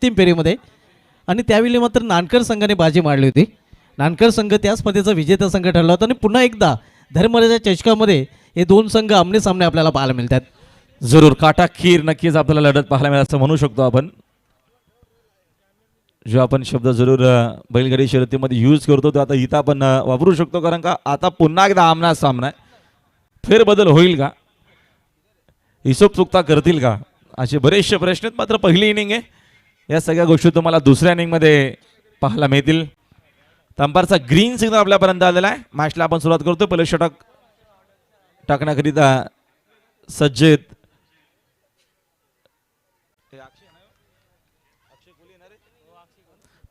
अंतिम फेरीमध्ये आणि त्यावेळी मात्र नानकर संघाने बाजी मारली होती. नानकर संघ त्या स्पर्धेचा विजेता संघ ठरला होता आणि पुन्हा एकदा धर्मराजा चषकामध्ये हे दोन संघ आमने सामने आपल्याला पाहायला मिळतात. जरूर काटाखीर नक्कीच आपल्याला लढत पाहायला मिळेल असं म्हणू शकतो आपण. जो आपण शब्द जरूर बैलगाडी शर्यतीमध्ये यूज करतो तो आता इथं आपण वापरू शकतो, कारण का आता पुन्हा एकदा आमना सामना आहे. फेरबदल होईल का, हिशोब चुकता करतील का, असे बरेचसे प्रश्न आहेत. मात्र पहिली इनिंग आहे, या सगळ्या गोष्टी तुम्हाला दुसऱ्या इनिंगमध्ये पाहायला मिळतील. अंपायरचा ग्रीन सिग्नल आपल्यापर्यंत आलेला आहे. मॅचला आपण सुरुवात करतो. पहिले षटक टाकण्याकरिता सज्जेत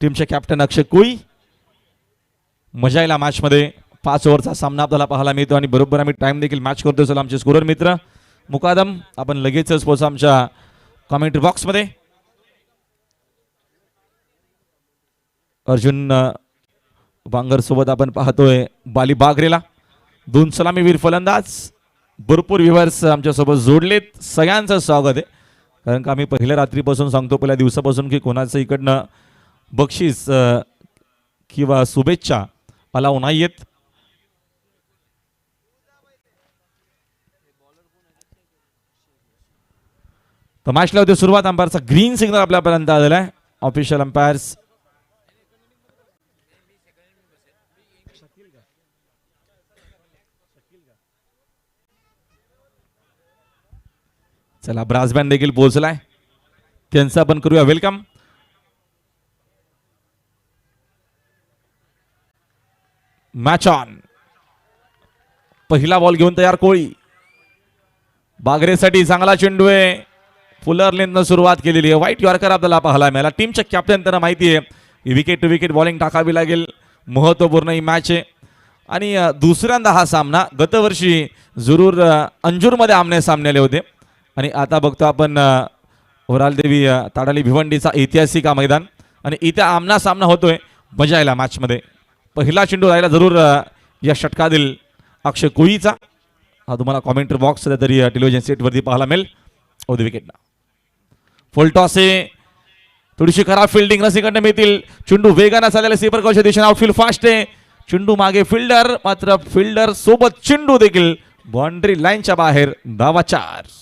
टीमचे कॅप्टन अक्षय कोळी. मजा येईल मॅचमध्ये. 5 ओव्हरचा सामना आपल्याला पाहायला मिळतो आणि बरोबर आम्ही टाइम देखील मॅच करतो. चला आमचे स्कोरर मित्र मुकादम आपण लगेचच पोहोचू आमच्या कॉमेंट्री बॉक्समध्ये. अर्जुन बांगर सोबत आपण पाहतोय बाली बागरेला. 2 सलामीवीर फलंदाज. भरपूर व्ह्यूअर्स आमच्यासोबत जोडलेत. सगळ्यांचं स्वागत आहे, कारण का आम्ही पहिल्या रात्रीपासून सांगतो, पहिल्या दिवसापासून की कोणाचं इकडनं बक्षीस किंवा शुभेच्छा अलाव नाही आहेत. तर मॅचला होती सुरुवात. अंपायरचा ग्रीन सिग्नल आपल्यापर्यंत आलेला आहे. ऑफिशियल अंपायर्स चला ब्रास बँड देखील पोहोचलाय, त्यांचं आपण करूया वेलकम. Match on. पहिला बॉल घेऊन तयार कोळी. बागरेसाठी चांगला चेंडू आहे. फुलर लेननं सुरुवात केलेली आहे. वाईट यॉर्कर आपल्याला पाहायला मिळाला. टीमच्या कॅप्टन त्यांना माहिती आहे विकेट टू विकेट बॉलिंग टाकावी लागेल. महत्त्वपूर्ण ही मॅच आहे आणि दुसऱ्यांदा हा सामना. गतवर्षी जरूर अंजूरमध्ये आमने सामने आले होते आणि आता बघतो आपण ओरालदेवी ताडाली भिवंडीचा ऐतिहासिक हा मैदान आणि इथे आमना सामना होतोय. मजा यायला मॅचमध्ये. पहिला चेंडू राहिला जरूर या षटकातील अक्षय कोळीचा. हा तुम्हाला कॉमेंट्री बॉक्स तरी टेलिव्हिजन सेटवरती पाहायला मिळेल. ओद विकेटना फुल टॉस आहे. थोडीशी खराब फिल्डिंग रसिकडनं मिळतील. चेंडू वेगानं चाललेला स्लीपर कॉलच्या दिशेने आउटफील्ड फास्ट आहे. चेंडू मागे फिल्डर, मात्र फिल्डर सोबत चेंडू देखील बाउंड्री लाईनच्या बाहेर. धावा 4.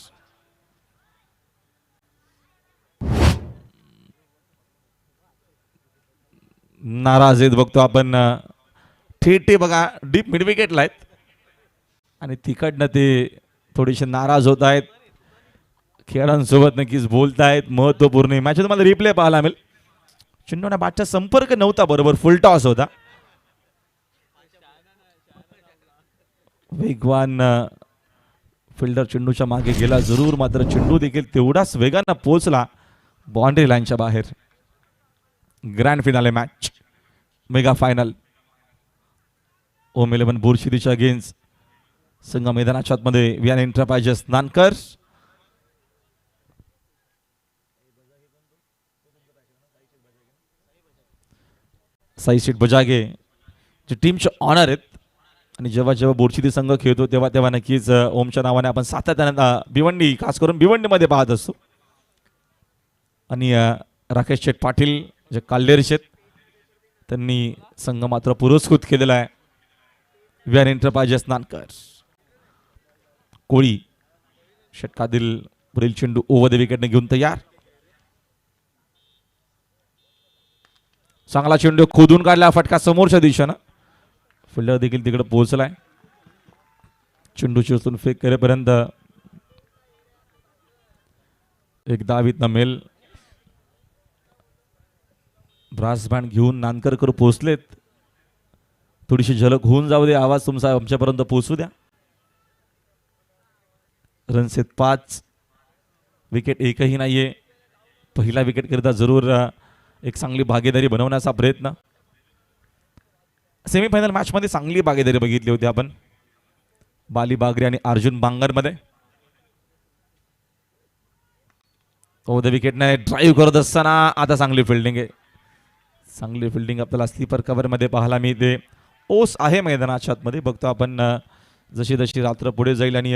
नाराज आहेत बघतो आपण. थेटे बघा डीप मिड विकेटला आहेत आणि तिकडनं ते थोडेसे नाराज होत आहेत. खेळाडूंसोबत नक्कीच बोलतायत. महत्वपूर्ण मॅच तुम्हाला रिप्ले पाहायला मिळेल. चेंडूना बॅटचा संपर्क नव्हता, बरोबर फुल टॉस होता. वेगवान फिल्डर चेंडूच्या मागे गेला जरूर, मात्र चेंडू देखील तेवढाच वेगानं पोहोचला बाउंड्री लाईनच्या बाहेर. Grand finale match, mega final. Om 11 बोरशिरीच्या अगेन्स्ट संघ मैदानाच्या आतमध्ये. वियान एंटरप्राइजेस नानकर. साई सीट बजागे जे टीमचे ऑनर आहेत आणि जेव्हा जेव्हा बोरशिरी संघ खेळतो तेव्हा तेव्हा नक्कीच ओमच्या नावाने आपण सातत्याने भिवंडी, खास करून भिवंडीमध्ये पाहत असतो. आणि राकेश शेठ पाटील जे काल्लेरचे आहेत त्यांनी संघ मात्र पुरस्कृत केलेला आहे. वियान एंटरप्राइजेस नानकर. कोळी षटकातील पुढील चेंडू ओव्हर द विकेटने घेऊन तयार. चांगला चेंडू खोदून काढला, फटका समोरच्या दिशेनं. फिल्डर देखील तिकडे पोहोचलाय. चेंडू चेसून फेक करेपर्यंत एक धावीत नमेल. ब्रास बँड घेऊन नानकरकर पोहोचलेत. थोडीशी झलक होऊन जाऊ दे, आवाज तुमचा आमच्यापर्यंत पोहोचू द्या. रन्स आहेत 5, विकेट एकही नाहीये. पहिला विकेट करिता जरूर एक चांगली भागीदारी बनवण्याचा प्रयत्न. सेमीफायनल मॅचमध्ये चांगली भागीदारी बघितली होती आपण बाली बागरे आणि अर्जुन बांगरमध्ये. तो द विकेटने ड्राईव्ह करत असताना आता चांगली फिल्डिंग आहे. चांगली फिल्डिंग आपल्याला स्लीपर कव्हरमध्ये पाहायला मिळते. ओस आहे मैदानाच्या आतमध्ये. बघतो आपण जशी जशी रात्र पुढे जाईल आणि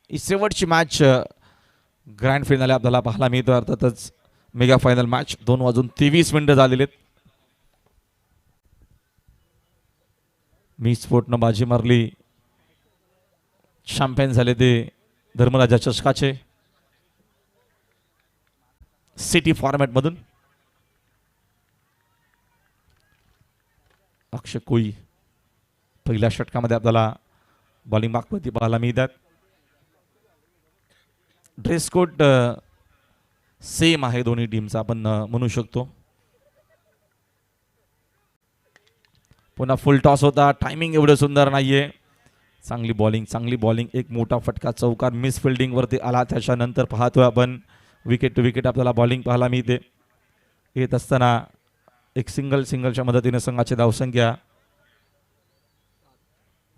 शेवटची मॅच ग्रँड फिनाले आपल्याला पाहायला मिळतो. अर्थातच मेगा फायनल मॅच 2:23 झालेले आहेत. मी स्पोर्टनं बाजी मारली. चॅम्पियन झाले ते धर्मराजा चषकाचे सिटी फॉर्मॅट मधून. अक्षय कोळी पहिल्या षटकामध्ये आपल्याला बॉलिंग मागवती पाहायला मिळतात. ड्रेस कोड सेम आहे दोन्ही टीमचा आपण म्हणू शकतो. पुन्हा फुल टॉस होता. टायमिंग एवढं सुंदर नाहीये. चांगली बॉलिंग एक मोठा फटका चौकार मिस फिल्डिंग वरती आला. त्याच्यानंतर पाहतोय आपण विकेट टू विकेट आपल्याला बॉलिंग पाहायला मिळते. येत असताना एक सिंगलच्या मदतीने संघाची धावसंख्या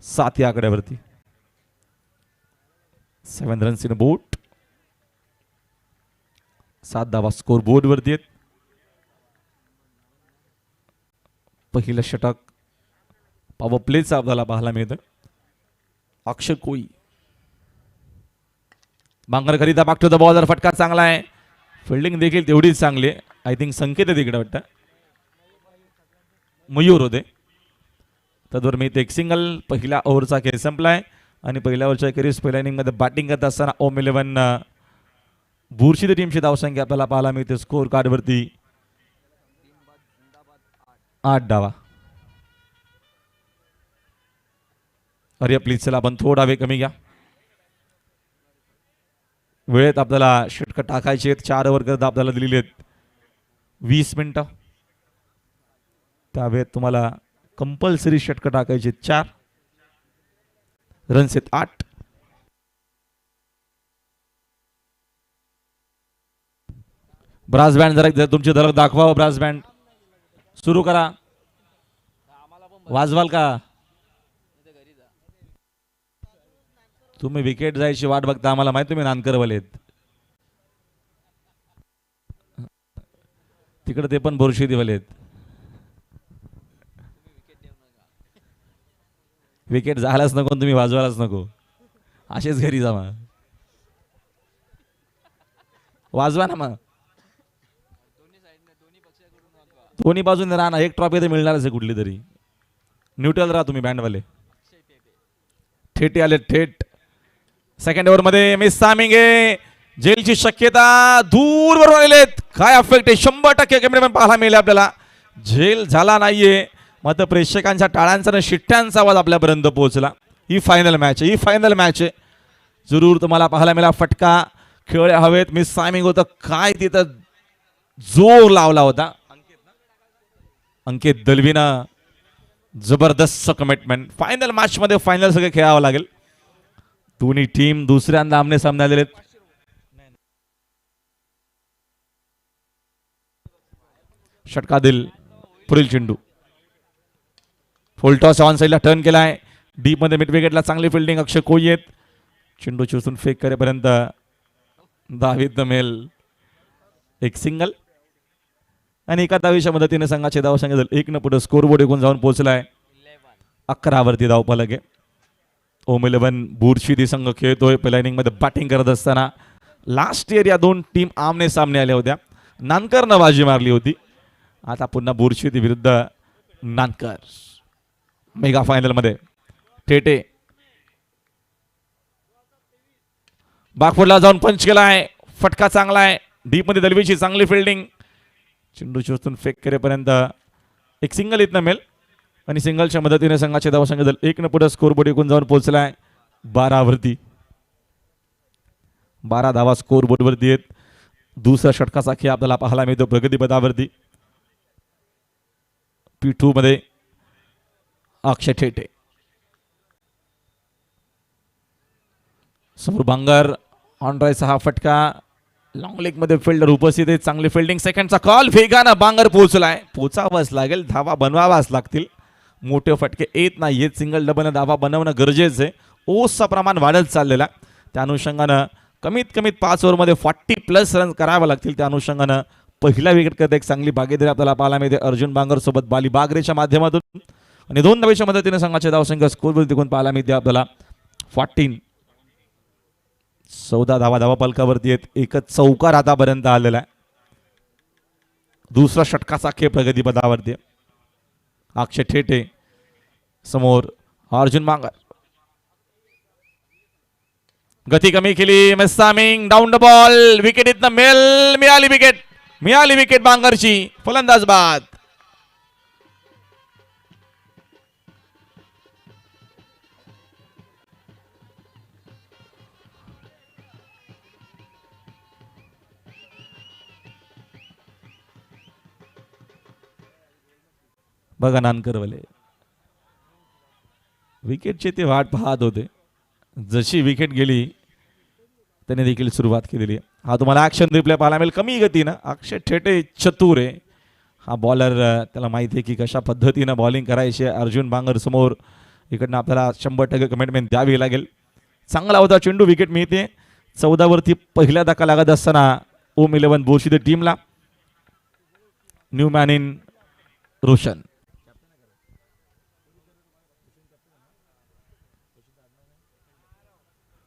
7 या आकड्यावरती. 7 रन्स इन बोट. 7 धावा स्कोर बोर्ड वरती आहेत. पहिलं षटक पॉवर प्लेचा आपल्याला पाहायला मिळतं. अक्षय कोळी बांगरकरिता बाक टू द बॉलर. फटका चांगला आहे. फिल्डिंग देखील तेवढीच चांगली आहे. आय थिंक संकेत आहे तिकडे वाटतं. मयूर होते. तद्वर मी एक सिंगल. पहिल्या ओव्हरचा खेळ संपलाय आणि पहिल्या ओव्हरच्या खेळीस पहिल्या इनिंगमध्ये बॅटिंग करत असताना ओम 11 बुरशी टीमची धावसंख्या आपल्याला पाहायला मिळते स्कोर कार्डवरती 8 धावा. अरे प्लीज चला आपण थोडा वेळ कमी घ्या. वेळेत आपल्याला षटकं टाकायचे आहेत. 4 ओव्हर करता आपल्याला दिलेली आहेत 20 मिनिटं. त्या वेळेत तुम्हाला कंपल्सरी षटकं टाकायचे 4. रन्स आहेत 8. ब्रास बँड जरा तुमची धडक दाखवा. ब्रास बँड सुरू करा. वाजवाल का तुम्ही? विकेट जायची वाट बघता. आम्हाला माहिती तुम्ही नानकरवालेत. तिकडे ते पण बोरशी दिवालेत. विकेट जायलाच नको तुम्ही वाजवायलाच नको. असेच घरी जा मग. वाजवा ना मग. दोन्ही बाजूने राहा ना. एक ट्रॉफी तर मिळणारच आहे कुठली तरी. न्यूट्रल राहा तुम्ही बँडवाले. थेट आले थेट. सेकंड ओव्हर मध्ये मिस टायमिंग आहे. जेलची शक्यता दूरवर आलेत. काय अफेक्ट आहे 100% कॅमेरामॅन पाहायला मिळेल आपल्याला. झेल झाला नाहीये. मात्र प्रेक्षकांच्या टाळ्यांचा आणि शिट्ट्यांचा आवाज आपल्यापर्यंत पोहोचला. ही फायनल मॅच आहे. जरूर तुम्हाला पाहायला मिळाला फटका. खेळ हवेत. मिस टायमिंग होतं. काय तिथं जोर लावला होता अंकित दलवीनं. जबरदस्त कमिटमेंट. फायनल मॅच मध्ये फायनल सगळे खेळावं लागेल. दोन्ही टीम दुसऱ्यांदा आमने सामने आलेले आहेत. षटकातील पुढील चेंडू फुल टॉस ऑन साईडला टर्न केलाय. डीप मध्ये मिड विकेटला चांगली फिल्डिंग अक्षय कोळी आहेत. चेंडू चुसून फेक करेपर्यंत दावीद दमेल एक सिंगल आणि एका धावेच्या मदतीने संघाचे धाव संख्या 1 पुढे स्कोर बोर्ड एकूण जाऊन पोहोचलाय 11 वरती धावफलक आहे. ओम 11 बुरशी संघ खेळतोय. पहिल्या इनिंग मध्ये बॅटिंग करत असताना लास्ट इयर या दोन टीम आमने सामने आल्या होत्या. नानकरनं बाजी मारली होती. आता पुन्हा बुरशी विरुद्ध नानकर मेगा फायनल मध्ये. थेटे बागफोडला जाऊन पंच केलाय. फटका चांगला आहे. डीप मध्ये दलवीची चांगली फिल्डिंग. चेंडू चोचून फेक करेपर्यंत एक सिंगल इथनं मिळेल आणि सिंगलच्या मदतीने संघाचे धावसंख्या 1 पुढे स्कोर बोर्ड एकूण जाऊन पोहोचलाय 12 वरती. 12 धावा स्कोर बोर्ड वरती आहेत. दुसरा षटकाचा खेळ आपल्याला पाहायला मिळतो प्रगतीपथावरती. P2 मध्ये अक्षय थेटे. समोर बांगर ऑन ड्रायचा हा फटका. लॉंग लेग मध्ये फिल्डर उपस्थित आहे. चांगली फिल्डिंग. सेकंडचा कॉल. वेगानं बांगर पोहोचलाय. पोचावाच लागेल. धावा बनवावाच लागतील. मोठे फटके येत नाहीयेत. सिंगल डबल धावा बनवणं गरजेचं आहे. ओसचं प्रमाण वाढत चाललेलं. त्या अनुषंगानं कमीत कमीत 5 ओव्हरमध्ये 40+ रन करावे लागतील. त्या अनुषंगानं पहिला विकेट करत एक चांगली भागीदारी आपल्याला पाहायला मिळते अर्जुन बांगर सोबत बाली बागरेच्या माध्यमातून आणि 2 धावेच्या मदतीने संघाची धावसंख्या स्कोरवर तिकून पाहायला मिळते आपल्याला 14. 14 धावा धावा पलकावरती आहेत. एकच चौकार आतापर्यंत आलेला आहे. दुसरा षटकाचा खेळ प्रगतीपदावरती. अक्षय ठेटे समोर अर्जुन मांगर. गती कमी केली. मिसामिंग डाऊन द बॉल. विकेट इथनं मिळाली विकेट बांगरची. फलंदाज बाद. बघा नानकरवाले विकेटची ते वाट पाहत होते. जशी विकेट गेली त्याने देखील सुरुवात केलेली आहे. हा तुम्हाला ॲक्शन रिप्ले पाहायला मिळेल. कमी गतीनं अक्षय ठेटे चतुर आहे. हा बॉलर त्याला माहिती आहे की कशा पद्धतीनं बॉलिंग करायची आहे. अर्जुन बांगर समोर इकडनं आपल्याला 100% कमिटमेंट द्यावी लागेल. चांगला होता चेंडू. विकेट मिळते. 14 वरती पहिला धक्का लागत असताना ओम 11 बोर्शी टीमला. New man in Roshan.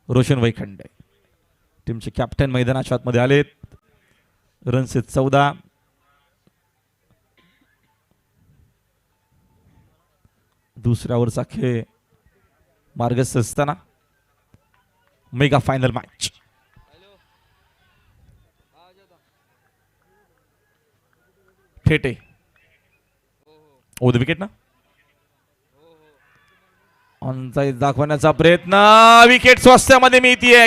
Roshan Waikhande टीमचे कॅप्टन मैदानाच्या आतमध्ये आलेत. रन्स 14. दुसऱ्या ओव्हरचा खेळ मार्गस्थ असताना मेगा फायनल मॅच. ठेटे ओद विकेट ना ऑनसाइड दाखवण्याचा प्रयत्न. विकेट स्वास्थ्यामध्ये मिळतीये.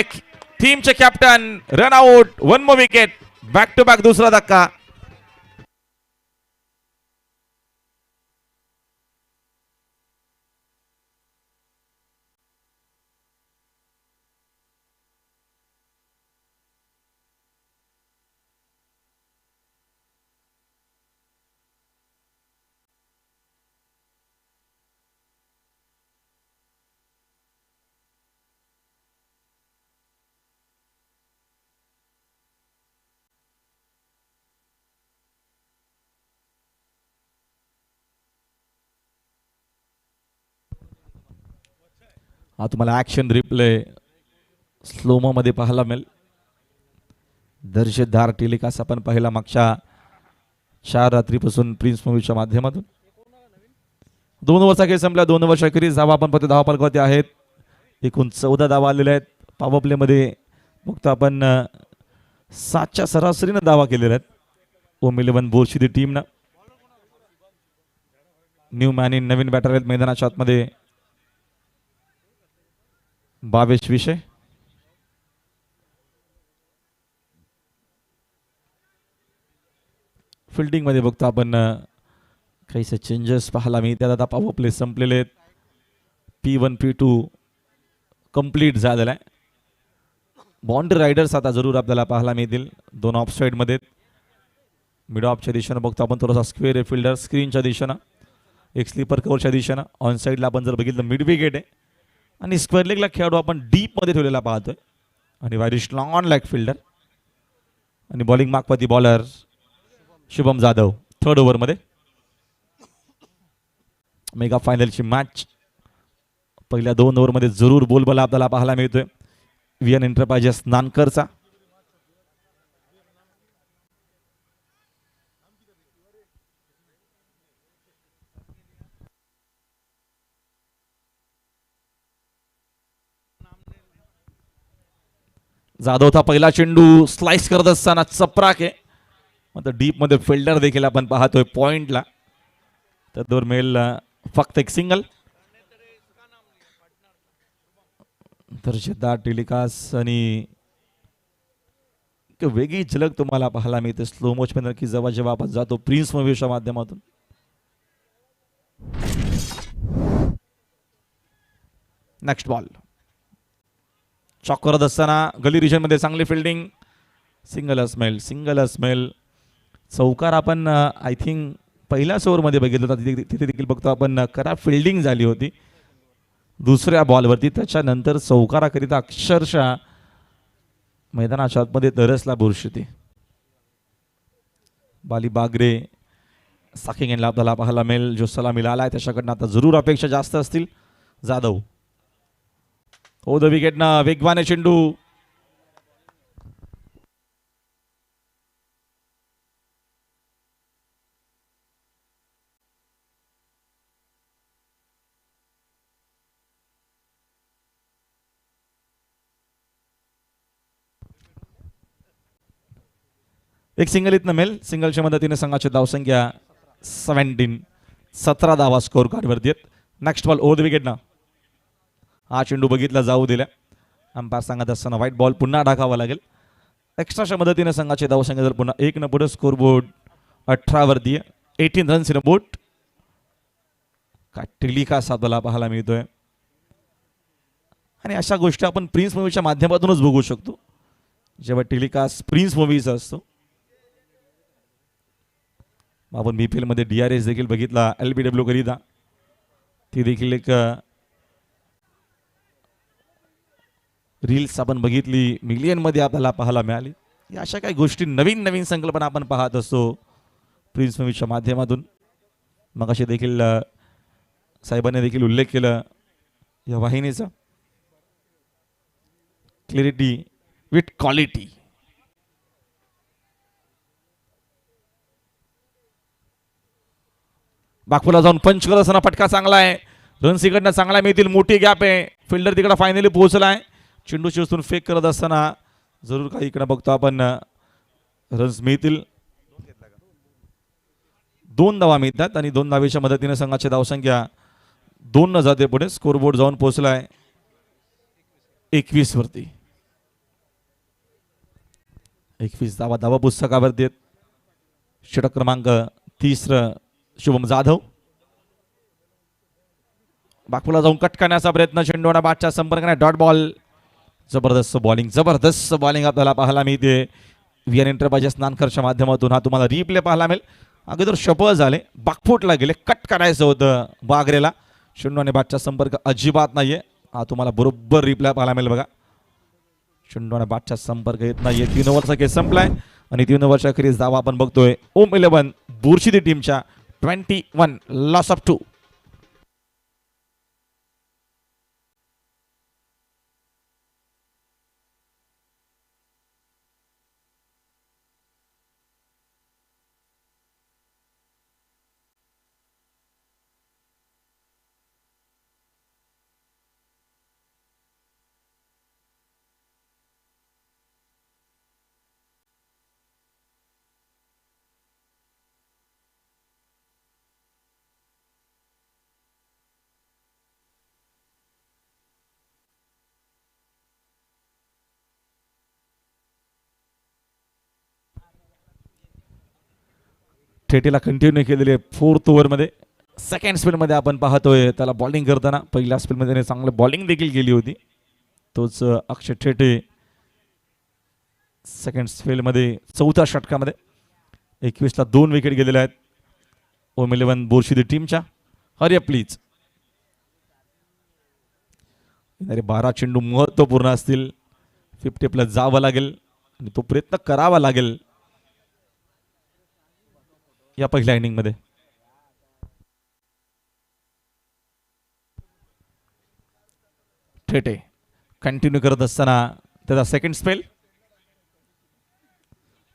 टीमचे captain run out. 1 more wicket. Back to back दुसरा धक्का. हा तुम्हाला ॲक्शन रिप्ले स्लोमो मध्ये पाहायला मिळेल. दर्जेदार टेलिकास्ट आपण पाहिला मागच्या 4 रात्रीपासून प्रिन्स मूवीच्या माध्यमातून. 2 ओव्हरचा खेळ संपला. 2 ओव्हरच्या अखेरीस धावा आपण फक्त धावा फलकावरती आहेत. एकूण 14 धावा आलेल्या आहेत. पॉवर प्ले मध्ये फक्त आपण 7च्या सरासरीनं धावा केलेल्या आहेत. ओम 11 बोर्शी टीमनं. न्यू मॅन इन नवीन बॅटर आहेत मैदानाच्या आतमध्ये. 22 विषय. फिल्डिंग मध्ये बघतो आपण काहीसे चेंजेस पाहायला मिळतात. आता पॉवर प्ले संपलेले आहेत. P1 P2 कंप्लीट झालेला आहे. बाउंड्री रायडर्स आता जरूर आपल्याला पाहायला मिळतील. 2 ऑफ साइड मध्ये. मिड ऑफच्या दिशेनं बघतो आपण थोडासा स्क्वेअर आहे फिल्डर. स्क्रीनच्या दिशेनं एक स्लीपर कव्हरच्या दिशेनं. ऑन साईडला आपण जर बघितलं मिड विकेट आहे. आणि स्क्वेअर लेगला खेळाडू आपण डीप मध्ये ठेवलेला पाहतोय. आणि वायरिश लॉंग ऑन लेग फिल्डर. आणि बॉलिंग मागपती bowler Shubham Jadhav. 3rd over मध्ये मेगा फायनलची मॅच. पहिल्या 2 ओव्हर मध्ये जरूर बोलबाला आपल्याला पाहायला मिळतोय VN एंटरप्राइजेस नानकरचा. जाधवचा पहिला चेंडू स्लाइस करत असताना चपराक आहे. मात्र डीप मध्ये फिल्डर देखील आपण पाहतोय पॉइंटला. तर दोर मेल फक्त एक सिंगल. दर्जेदार टेलिकास्ट आणि वेगळी झलक तुम्हाला पाहायला मिळते स्लो मोशन मध्ये की जेव्हा जेव्हा आपण जातो प्रिन्स मूवीच्या माध्यमातून. नेक्स्ट बॉल चॉक करत असताना गली रिजन मध्ये चांगली फिल्डिंग. Single smell. चौकार आपण आय थिंक पहिल्याच ओव्हरमध्ये बघितलं होतं. तिथे देखील बघतो आपण करा फिल्डिंग झाली होती दुसऱ्या बॉलवरती. त्याच्यानंतर चौकाराकरिता अक्षरशः मैदानाच्या आतमध्ये तरसला बुरशी. बाली बागरे साकिंग यांना आपल्याला पाहायला मिळेल. जो सलामी मिळाला आहे त्याच्याकडनं आता जरूर अपेक्षा जास्त असतील. जाधव हो द विकेट ना वेगवान चेंडू. एक सिंगल इथनं मिळेल. सिंगलच्या मदतीने संघाची धावसंख्या 17. 17 धावा स्कोर कार्डवरती आहेत. Next ball over the wicket ना. हा चेंडू बघितला जाऊ दिला. अंपायर सांगत असताना व्हाईट बॉल पुन्हा टाकावा लागेल. एक्स्ट्राच्या मदतीने संघाची धावसंख्या जर पुन्हा 1 न पुढे स्कोर बोर्ड 18 वरती आहे. 18 रन्स इन अ बोट. टेलिका साधला पाहायला मिळतोय. आणि अशा गोष्टी आपण प्रिन्स मूवीच्या माध्यमातूनच बघू शकतो जेव्हा टेलिकास्ट प्रिन्स मूवीचा असतो. आपण बीपीएल मध्ये DRS देखील बघितला LBW करिता. ती देखील एक रील्स आपण बघितली मिलियन मध्ये आपल्याला पाहायला मिळाली. या अशा काही गोष्टी नवीन नवीन संकल्पना आपण पाहत असतो प्रिन्स मूवीच्या माध्यमातून. मग असे देखील साहेबांनी देखील उल्लेख केला या वाहिनीचा. Clarity with quality. बागपूला जाऊन पंच करत असताना फटका चांगला आहे. रन्स इकडनं चांगला मिळतील. मोठी गॅप आहे. फिल्डर तिकडे फायनली पोहोचलाय. चेंडू शिवसून फेक करत असताना जरूर काही इकडे बघतो आपण रन्स मिळतील. 2 धावा मिळतात आणि 2 धावेच्या मदतीने संघाची धावसंख्या 2 न जाते पुढे. स्कोरबोर्ड जाऊन पोहोचलाय 21 वरती. 21 धावा धावा पुस्तकावरती आहेत. षटक क्रमांक 30 शुभम जाधव. बागपूला जाऊन कट करण्याचा प्रयत्न. चेंडूला बाटच्या संपर्काने डॉट बॉल. जबरदस्त बॉलिंग आपल्याला पाहायला मिळते VN एंटरप्राइजेस नानकरच्या माध्यमातून. हा तुम्हाला रिप्ले पाहायला मिळेल. अगोदर शपल झाले. बागफुटला गेले. कट करायचं होतं बागरेला. चेंडू आणि बाटचा संपर्क अजिबात नाहीये. हा तुम्हाला बरोबर रिप्ले पाहायला मिळेल बघा. चेंडू आणि बाटचा संपर्क येत नाहीये. 3 ओव्हरचा खेळ संपलाय आणि 3 ओव्हरच्या अखेरीस धावा आपण बघतोय ओम 11 बुरशीदी टीमच्या 21 लॉस ऑफ 2. थेटीला कंटिन्यू केलेली आहे 4th ओव्हरमध्ये. सेकंड स्पेलमध्ये आपण पाहतोय त्याला बॉलिंग करताना. पहिल्या स्पेलमध्ये चांगलं बॉलिंग देखील केली होती. तोच अक्षय थेटे सेकंड स्पेलमध्ये 4थ्या षटकामध्ये 21ला 2 विकेट गेलेल्या आहेत ओम 11 बोरशिदी टीमच्या. हरिया प्लीज. 12 चेंडू महत्त्वपूर्ण असतील. 50+ जावं लागेल आणि तो प्रयत्न करावा लागेल या पहिल्या इनिंगमध्ये. थेटे कंटिन्यू करत असताना त्याचा सेकंड स्पेल.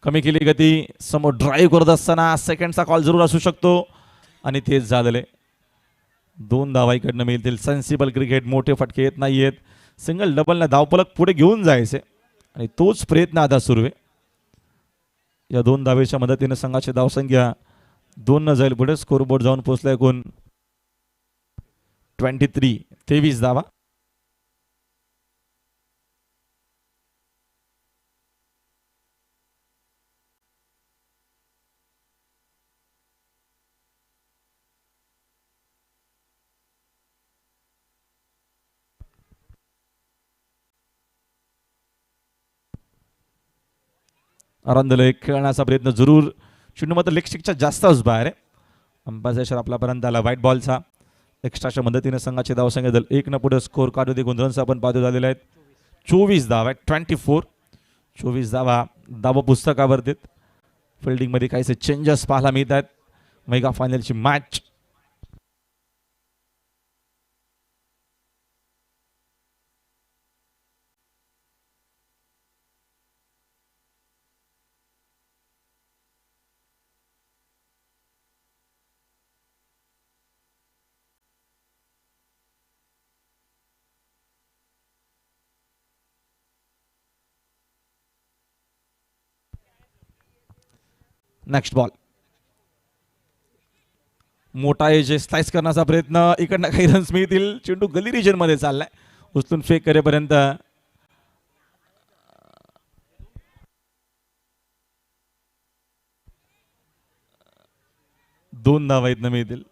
कमी केली गती. समोर ड्राईव्ह करत असताना सेकंडचा कॉल जरूर असू शकतो आणि तेच झालेले. 2 धावा इकडनं मिळतील. Sensible cricket. मोठे फटके येत नाही आहेत. सिंगल डबलने धावफलक पुढे घेऊन जायचे आणि तोच प्रयत्न आता सुरू आहे. या 2 धावेच्या मदतीने संघाची धावसंख्या 2 न जाईल पुढे. स्कोरबोर्ड जाऊन पोहोचलाय कोण 23 धावा. आनंदले खेळण्याचा प्रयत्न जरूर. चेंडू मात्र लेग स्टिकच्या जास्तच बाहेर आहे. अंपायर आपल्यापर्यंत आला व्हाईट बॉलचा. एक्स्ट्राच्या मदतीने संघाची धावसंख्या 1 न पुढे. स्कोर कार्ड देखील रन्स आपण पाहतो झालेले आहेत. 24 धावा आहेत. 24 धावा पुस्तकावरती. फिल्डिंगमध्ये काहीसे चेंजेस पाहायला मिळत आहेत. मेगा फायनलची मॅच. Next ball. मोठा एज स्लाइस करण्याचा प्रयत्न, इकडनं काही रन्स मिळतील. चेंडू गली रिजन मध्ये चाललाय, उचलून फेक करेपर्यंत 2 धावा इथनं मिळतील.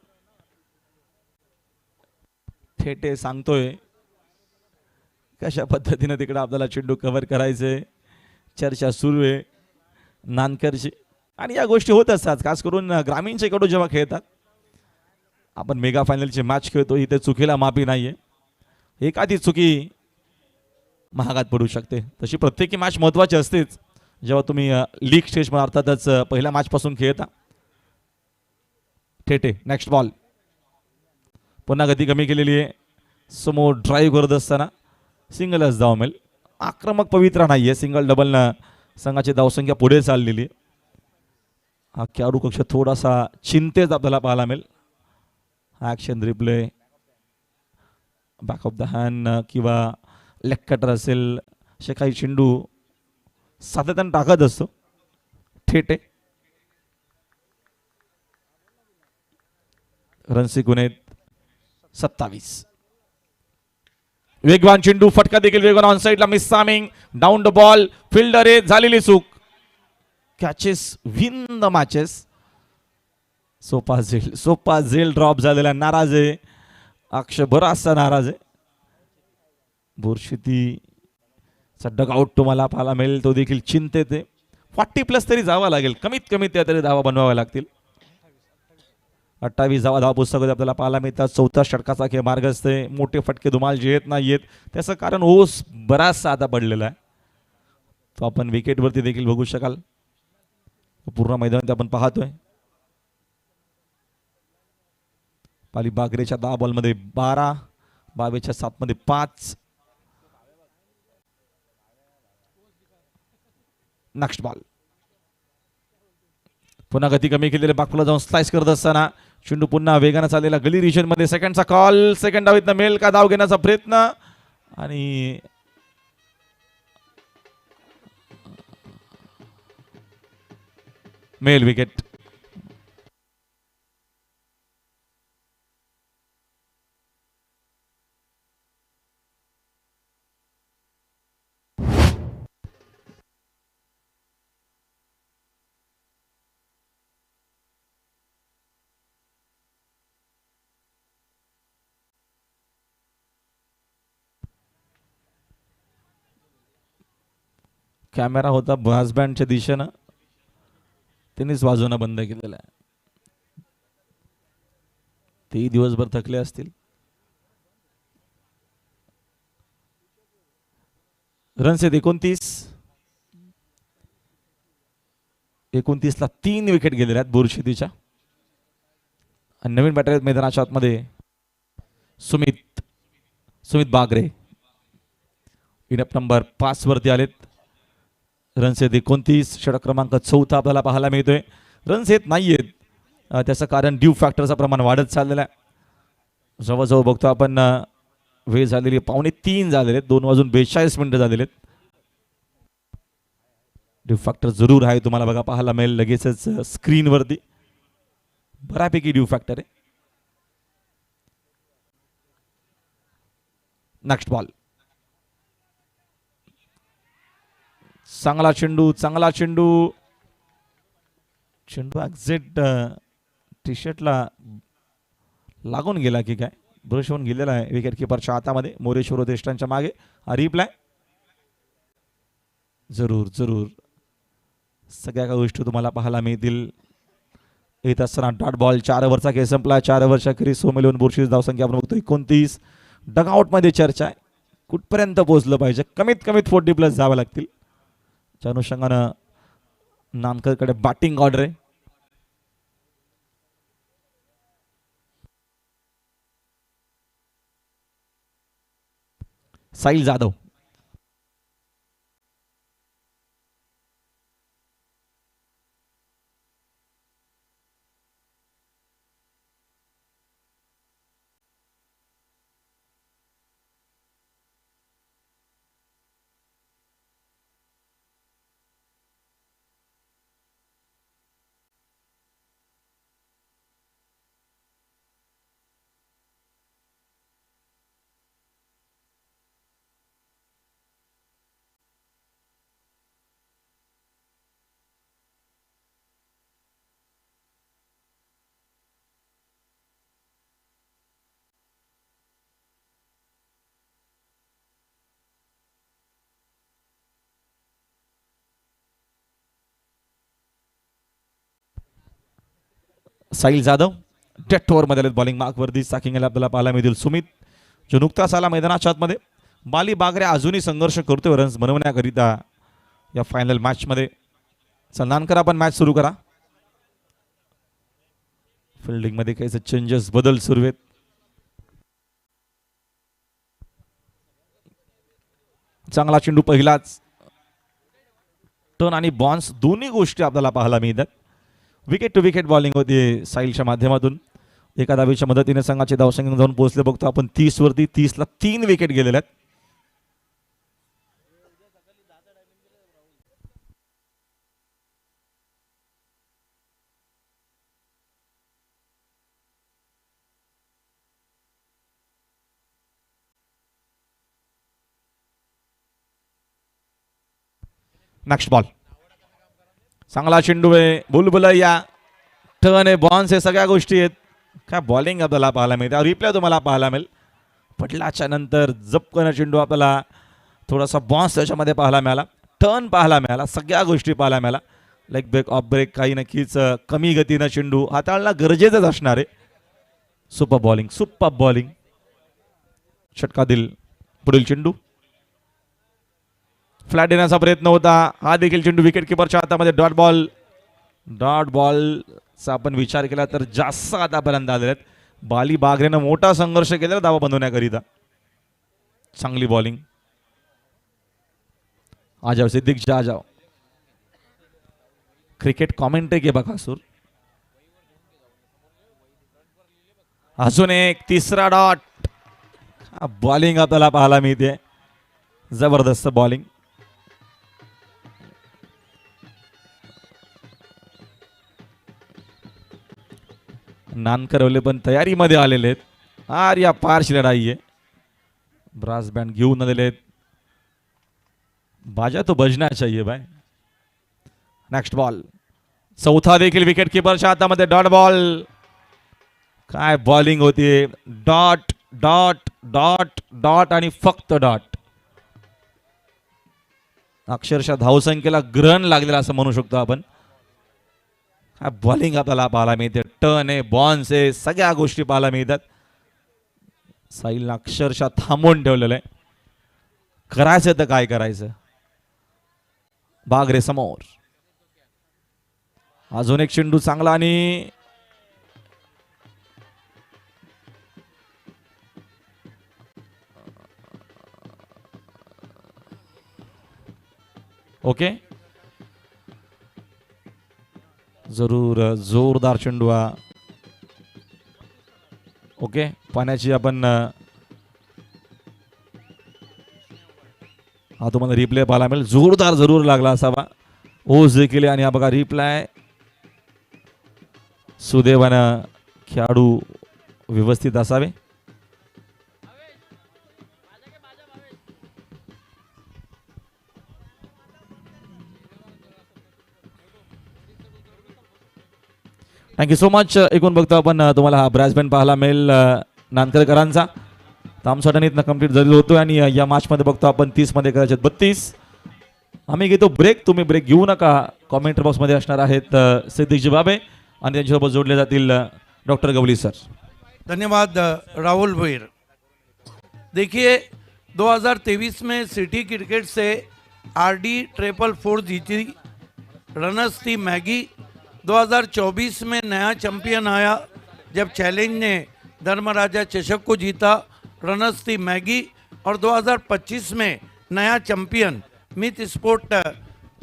थेटे सांगतोय कशा पद्धतीने तिकडे आपल्याला चेंडू कव्हर करायचंय. चर्चा सुरू आहे नानकरची, आणि या गोष्टी होत असतात खास करून ग्रामीण चेंडू जेव्हा खेळतात. आपण मेगा फायनलची मॅच खेळतो, इथे चुकीला माफी नाहीये. एखादी चुकी महागात पडू शकते. तशी प्रत्येकी मॅच महत्त्वाची असतेच जेव्हा तुम्ही लीग स्टेजमध्ये अर्थातच पहिल्या मॅचपासून खेळता. Thete next ball. पुन्हा गती कमी केलेली आहे. समोर ड्राईव्ह करत असताना सिंगलच धाव मिळेल. आक्रमक पवित्रा नाहीये, सिंगल डबलनं संघाची धावसंख्या पुढे चाललेली आहे. हा खेळाडू कक्ष थोडासा चिंतेत आपल्याला पाहायला मिळेल. Action replay, back of the hand किंवा लेग कटर असेल, असे काही चेंडू सातत्याने टाकत असतो. थेटे रन्सी गुणेत 27. वेगवान चेंडू, फटका देखील वेगवान, ऑन साइडला मिस सामिंग, डाऊन द बॉल, फिल्डर आहे, झालेली चूक. Catches win the matches. सोपा झेल ड्रॉप झालेला, नाराज आहे अक्षय, बराचसा नाराज आहे. बोरशेतीचा डगआउट तुम्हाला पाहायला मिळेल, तो देखील चिंतेत आहे. 40+ तरी जावं लागेल, कमीत कमी त्या तरी धावा बनवाव्या लागतील. 28 धावा पुस्तक आपल्याला पाहायला मिळतात. 4था षटकाचा खेळ मार्ग असते. मोठे फटके धुमाल जे येत नाही येत, त्याचं कारण ओस बराचसा आता पडलेला आहे. तो आपण विकेटवरती देखील बघू शकाल. पूर्ण मैदानात आपण पाहतोय. पाली बागरेच्या 10 बॉलमध्ये 12, 22च्या 7 मध्ये 5. Next ball. पुन्हा गती कमी केलेले, बाकूला जाऊन स्लाइस करत असताना चेंडू पुन्हा वेगानं चाललेला गली रिजन मध्ये. सेकंडचा कॉल, सेकंड डावीतनं मेल का धाव घेण्याचा प्रयत्न, आणि मेल विकेट. कॅमेरा होता ब्रास बँडच्या दिशेनं, त्यांनीच वाजवणं बंद केलेलं आहे. तेही दिवसभर थकले असतील. रन्स आहेत 29 ला 3 विकेट गेलेल्या आहेत बोरशेतीच्या. आणि नवीन बॅटर आहेत मैदानाच्या आतमध्ये सुमित बागरे. इनअप नंबर 5 वरती आलेत. रन्स आहेत 29, षटक क्रमांक 4 आपल्याला पाहायला मिळतोय. रन्स येत नाहीयेत, त्याचं कारण ड्यू फॅक्टरचं प्रमाण वाढत चाललेलं आहे. जवळजवळ बघतो आपण वेळ झालेली 2:45 झालेले, 2:42 झालेले. ड्यू फॅक्टर जरूर आहे, तुम्हाला बघा पाहायला मिळेल लगेचच स्क्रीनवरती. बऱ्यापैकी ड्यू फॅक्टर आहे. Next ball. चांगला चेंडू, चेंडू एक्झॅक्ट टी शर्टला लागून गेला की काय, ब्रश होऊन गेलेला आहे विकेट किपरच्या हातामध्ये. मोरेश्वर देशटांच्या मागे रिप्लाय. जरूर सगळ्या काही गोष्टी तुम्हाला पाहायला मिळतील. येत असताना डॉट बॉल, 4 ओव्हरचा खेळ संपला. 4 ओव्हरच्या खेळी 100 मिळून बोरशेची धावसंख्या आपण बघतो 29. डगआउट मध्ये चर्चा आहे, कुठपर्यंत पोहोचलं पाहिजे. कमीत कमीत 40+ जावं लागतील. त्या अनुषंगानं नानकरकडे बॅटिंग ऑर्डर आहे. साहिल जाधव. साहिल जाधव डेट ओव्हरमध्ये आलेत बॉलिंग मार्कवरती. साकिंगला आपल्याला पाहायला मिळतील सुमित जो नुकताच आला मैदानाच्या आतमध्ये. बाली बागरे अजूनही संघर्ष करतोय रन्स बनवण्याकरिता या फायनल मॅचमध्ये. नानकर आपण मॅच सुरू करा. फिल्डिंगमध्ये काही चेंजेस बदल सुरू आहेत. चांगला चेंडू पहिलाच. टर्न आणि बॉन्स दोन्ही गोष्टी आपल्याला पाहायला मिळतात. विकेट टू विकेट बॉलिंग होती साहिलच्या माध्यमातून. एका धावेच्या मदतीने संघाचे धावसंख्या जाऊन पोहोचले बघतो आपण 30 वरती. 30ला 3 विकेट गेलेल्या आहेत. Next ball. चांगला चेंडू आहे. बुलबुलैया टर्न आहे बॉन्स हे सगळ्या गोष्टी आहेत. काय बॉलिंग आपल्याला पाहायला मिळते. रिप्लाय तुम्हाला पाहायला मिळेल. पटलाच्या नंतर जपकन चेंडू आपल्याला थोडासा बॉन्स त्याच्यामध्ये पाहायला मिळाला. टर्न पाहायला मिळाला. सगळ्या गोष्टी पाहायला मिळाला. लेग ब्रेक ऑफ ब्रेक काही नक्कीच कमी गतीनं चेंडू हाताळणं गरजेचंच असणार आहे. Super bowling. षटका दिल. पुढील चेंडू फ्लॅट येण्याचा प्रयत्न होता. हा देखील चेंडू विकेट किपरच्या हातामध्ये. डॉट बॉलचा आपण विचार केला तर जास्त आतापर्यंत आलेले आहेत. बाली बागरेनं मोठा संघर्ष केला दावा बनवण्याकरिता. चांगली बॉलिंग. आजाव सिद्दीक जाजाव. क्रिकेट कॉमेंट्री के बकासूर. अजून एक तिसरा डॉट. बॉलिंग आपल्याला पाहायला मिळते. जबरदस्त बॉलिंग. नानकरवले पण तयारीमध्ये आलेले आहेत. या पारची लढाई आहे. ब्रास बँड घेऊन आलेले आहेत. बाजा तो बजना चाहिए भाई. Next ball. चौथा देखील विकेट किपरच्या हातामध्ये. Dot ball. काय बॉलिंग होती. डॉट डॉट डॉट डॉट आणि फक्त डॉट. अक्षरशः धावसंख्येला ग्रहण लागलेला असं म्हणू शकतो आपण. हा बॉलिंग आपल्याला पाहायला मिळते. टर्न आहे बॉन्स आहे सगळ्या गोष्टी पाहायला मिळतात. साहिलनं अक्षरशः थांबवून ठेवलेलं आहे. करायचं तर काय करायचं. बागरे समोर. अजून एक चेंडू चांगला आणि ओके जरूर जोरदार चेंडू हा. ओके पाण्याची आपण हा तुम्हाला रिप्ले पाहायला मिळेल. जोरदार जरूर लागला असावा. ओझ देखील आणि हा बघा रिप्लाय. सुदैवानं खेळाडू व्यवस्थित असावे. Thank you so much. एकूण बघतो आपण तुम्हाला हा ब्रास बँड पाहायला मिळेल नानकरकरांचा. तामसोटाने इथनं कंप्लीट झालेला होतो आणि या मॅचमध्ये बघतो आपण 30 मध्ये करायचे 32. आम्ही घेतो ब्रेक. तुम्ही ब्रेक घेऊ नका. कॉमेंट्री बॉक्समध्ये असणार आहेत सिद्दीकजी बाबे आणि त्यांच्यासोबत जोडले जातील डॉक्टर गवली सर. धन्यवाद राहुल भैर. देखिए 2023 में सिटी क्रिकेट से आरडी 444 जीती. रनर्स थी मैगी. 2024 में नया चैंपियन आया जब चैलेंज ने धर्मराजा चषक को जीता. रनर्स थी मैगी. और 2025 में नया चैंपियन मिथ स्पोर्ट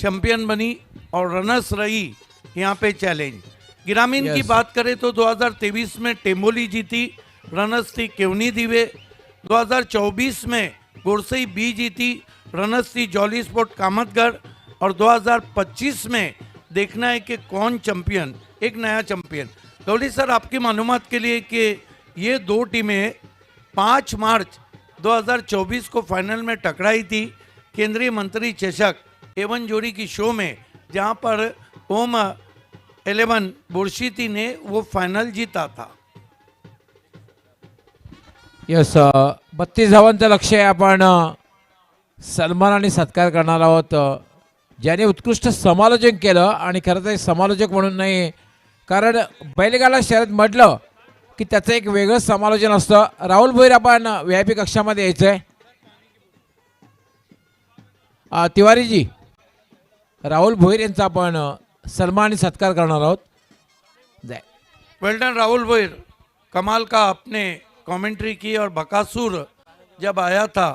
चैंपियन बनी और रनर्स रही यहाँ पे चैलेंज. ग्रामीण की बात करें तो 2023 में टेम्बोली जीती. रनर्स थी केवनी दिवे. 2024 में गोरसई बी जीती. रनर्स थी जॉली स्पोर्ट कामतगढ़. और 2025 में देखना है कि कौन चैंपियन. एक नया चैंपियन. गौली सर आपकी मालूमात के लिए कि ये दो टीमें 5 मार्च 2024 को फाइनल में टकराई थी केंद्रीय मंत्री चषक एवन जोड़ी की शो में, जहां पर ओम 11 बुरशीती ने वो फाइनल जीता था. यस 32 धावांचं लक्ष्य आहे. आपण सन्मान आणि सत्कार करणार आहोत ज्याने उत्कृष्ट समालोचन केलं आणि खरं तर समालोचक म्हणून नाही कारण बैलगाडा शर्यत म्हटलं की त्याचं एक वेगळं समालोचन असतं. राहुल भोईर आपण VIP कक्षामध्ये यायचंय. तिवारीजी, राहुल भोईर यांचा आपण सन्मान आणि सत्कार करणार आहोत. जय. वेल डन राहुल भोईर, कमाल का आपने कमेंट्री की और बकासुर जब आया था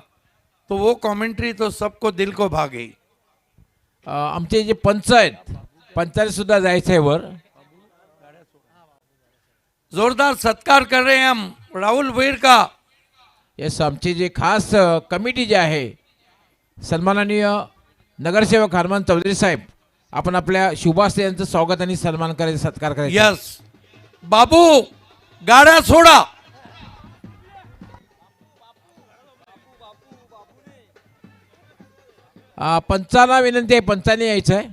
तो वो कमेंट्री तो सबको दिल को भा गई. आमचे जे पंच आहेत पंचाने सुद्धा जायचं आहे वर. जोरदार सत्कार कर रहे हैं हम राहुल भोईर का. येस, आमची जे खास कमिटी जी आहे, सन्माननीय नगरसेवक हनुमान चौधरी साहेब, आपण आपल्या शुभास्ते यांचं स्वागत आणि सन्मान करायचं, सत्कार करायचा. यस बाबू, गाड्या सोडा. पंचांना विनंती आहे, पंचांनी यायचं आहे.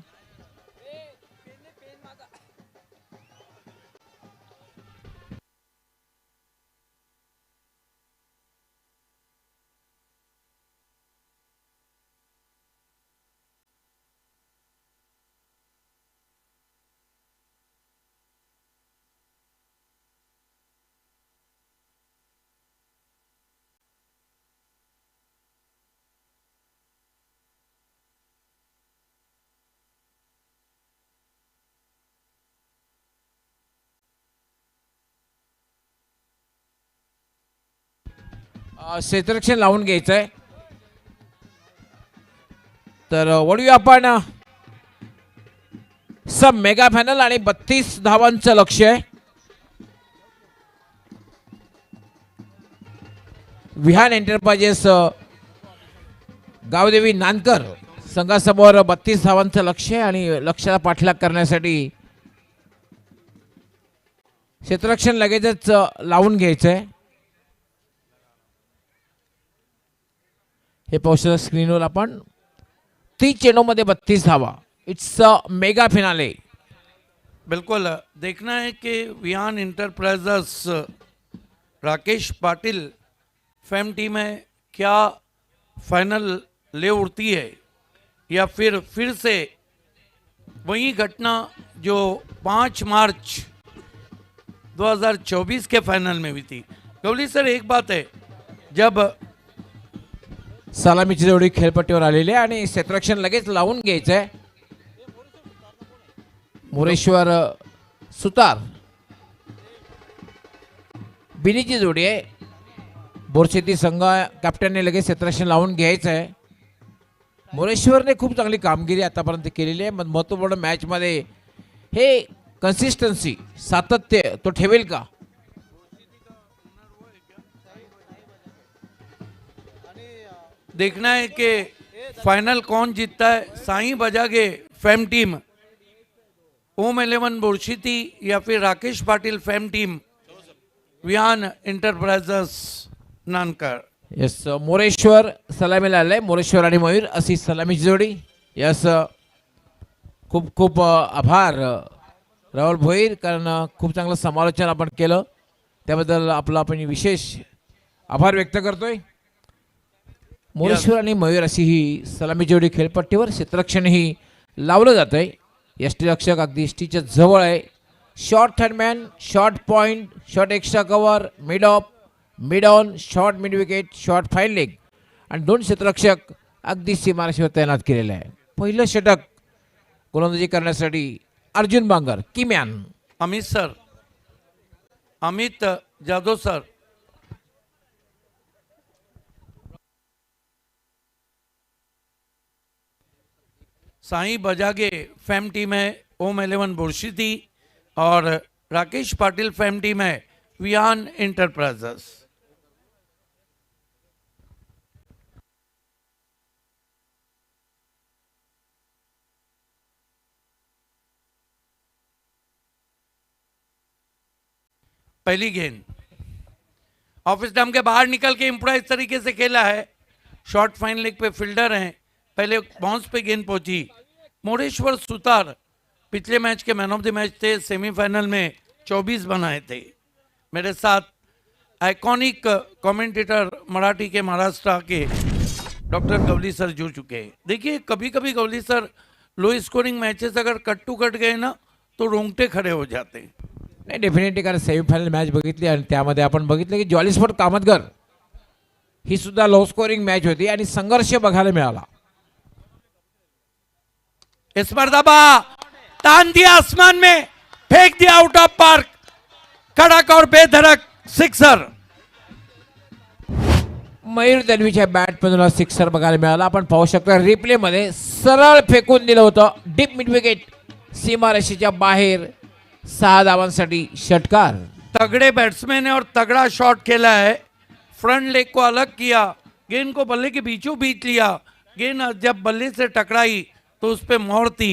क्षेत्ररक्षण लावून घ्यायचं आहे. तर वळूया आपण सब मेगा फायनल आणि 32 धावांचं लक्ष आहे. विहान एंटरप्राइजेस गावदेवी नानकर संघासमोर 32 धावांचं लक्ष आहे आणि लक्ष्याला पाठलाग करण्यासाठी क्षेत्ररक्षण लगेचच लावून घ्यायचं आहे. हे पाहू स्क्रीनवर आपण 30 चेंडूमध्ये 32 धावा. It's a mega finale. बिल्कुल देखना है कि Vihan enterprises Rakesh Patil fame team है क्या फाइनल ले उड़ती है या फिर से वही घटना जो 5 मार्च 2024 के फाइनल में हुई थी. गवली सर, एक बात है, जब सलामीची जोडी खेळपट्टीवर आलेली आहे आणि क्षेत्ररक्षण लगेच लावून घ्यायचं आहे. मोरेश्वर सुतार बिनीची जोडी आहे. बोरशेती संघ कॅप्टनने लगेच क्षेत्ररक्षण लावून घ्यायचं आहे. मोरेश्वरने खूप चांगली कामगिरी आतापर्यंत केलेली आहे. महत्त्वपूर्ण मॅचमध्ये हे कन्सिस्टन्सी, सातत्य तो ठेवेल का? देखना है कि फाइनल कौन जीतता है. साई बजागे फेम टीम, ओम 11 बोरशीती या फिर Rakesh Patil fame team Vihan enterprises Nankar. Yes, Moreshwar सलामीला आलाय. मोरेश्वर आणि मयूर अशी सलामीची जोडी. यस, खूप खूप आभार राहुल भोईर, कारण खूप चांगलं समालोचन आपण केलं, त्याबद्दल आपला आपण विशेष आभार व्यक्त करतोय. मोरेश्वर आणि मयूर अशी ही सलामी जोडी खेळपट्टीवर. क्षेत्ररक्षणही लावलं जात आहे. यष्टीरक्षक अगदी यष्टीच्या जवळ आहे. शॉर्ट हँडमॅन, short point, short extra cover, mid off, mid on, short mid wicket, short fine leg आणि 2 क्षेत्ररक्षक अगदी सीमारेषेवर तैनात केलेले आहे. पहिलं षटक गोलंदाजी करण्यासाठी अर्जुन बांगर, किमॅन. Amit sir, Amit Jadhav sir. Sai Bajage fame team है ओम 11 बोरशीती और राकेश पाटिल फेम टीम है विहान इंटरप्राइजेस. पहली गेंद ऑफ स्टंप के बाहर निकल के इम्प्रोवाइज तरीके से खेला है. शॉर्ट फाइन लेग पे फील्डर हैं. पहले बाउंस पे गेंद पहुंची. मोरेश्वर सुतार पिछले मैच के मैन ऑफ द मैच थे. सेमीफाइनल में 24 बनाए थे. मेरे साथ आइकॉनिक कमेंटेटर मराठी के महाराष्ट्र के डॉक्टर गवली सर जुड़ चुके हैं. देखिए, कभी कभी Gawali sir low scoring matches अगर कट टू कट गए ना तो रोंगटे खड़े हो जाते हैं। नाही डेफिनेटली, कारण सेमीफायनल मॅच बघितली आणि त्यामध्ये आपण बघितलं की जॉली स्पोर्ट कामतगर ही सुद्धा लो स्कोरिंग मॅच होती आणि संघर्ष बघायला मिळाला. इस मर्तबा तान दिया आसमान में, फेंक दिया आउट ऑफ पार्क, कड़क और बेधड़क सिक्सर। मयूर दलवीच्या बॅटमधून सिक्सर बघायला मिळाला. आपण पाहू शकतो रिप्ले मध्ये सरळ फेकून दिलं होतं डीप मिड विकेट, सीमारेषेच्या बाहेर 6 धावांसाठी षटकार. तगड़े बैट्समैन है और तगड़ा शॉट खेला है, फ्रंट लेग को अलग किया, गेंद को बल्ले के बीचों बीच लिया, गेंद जब बल्ले से टकराई तो उस पे मोहर थी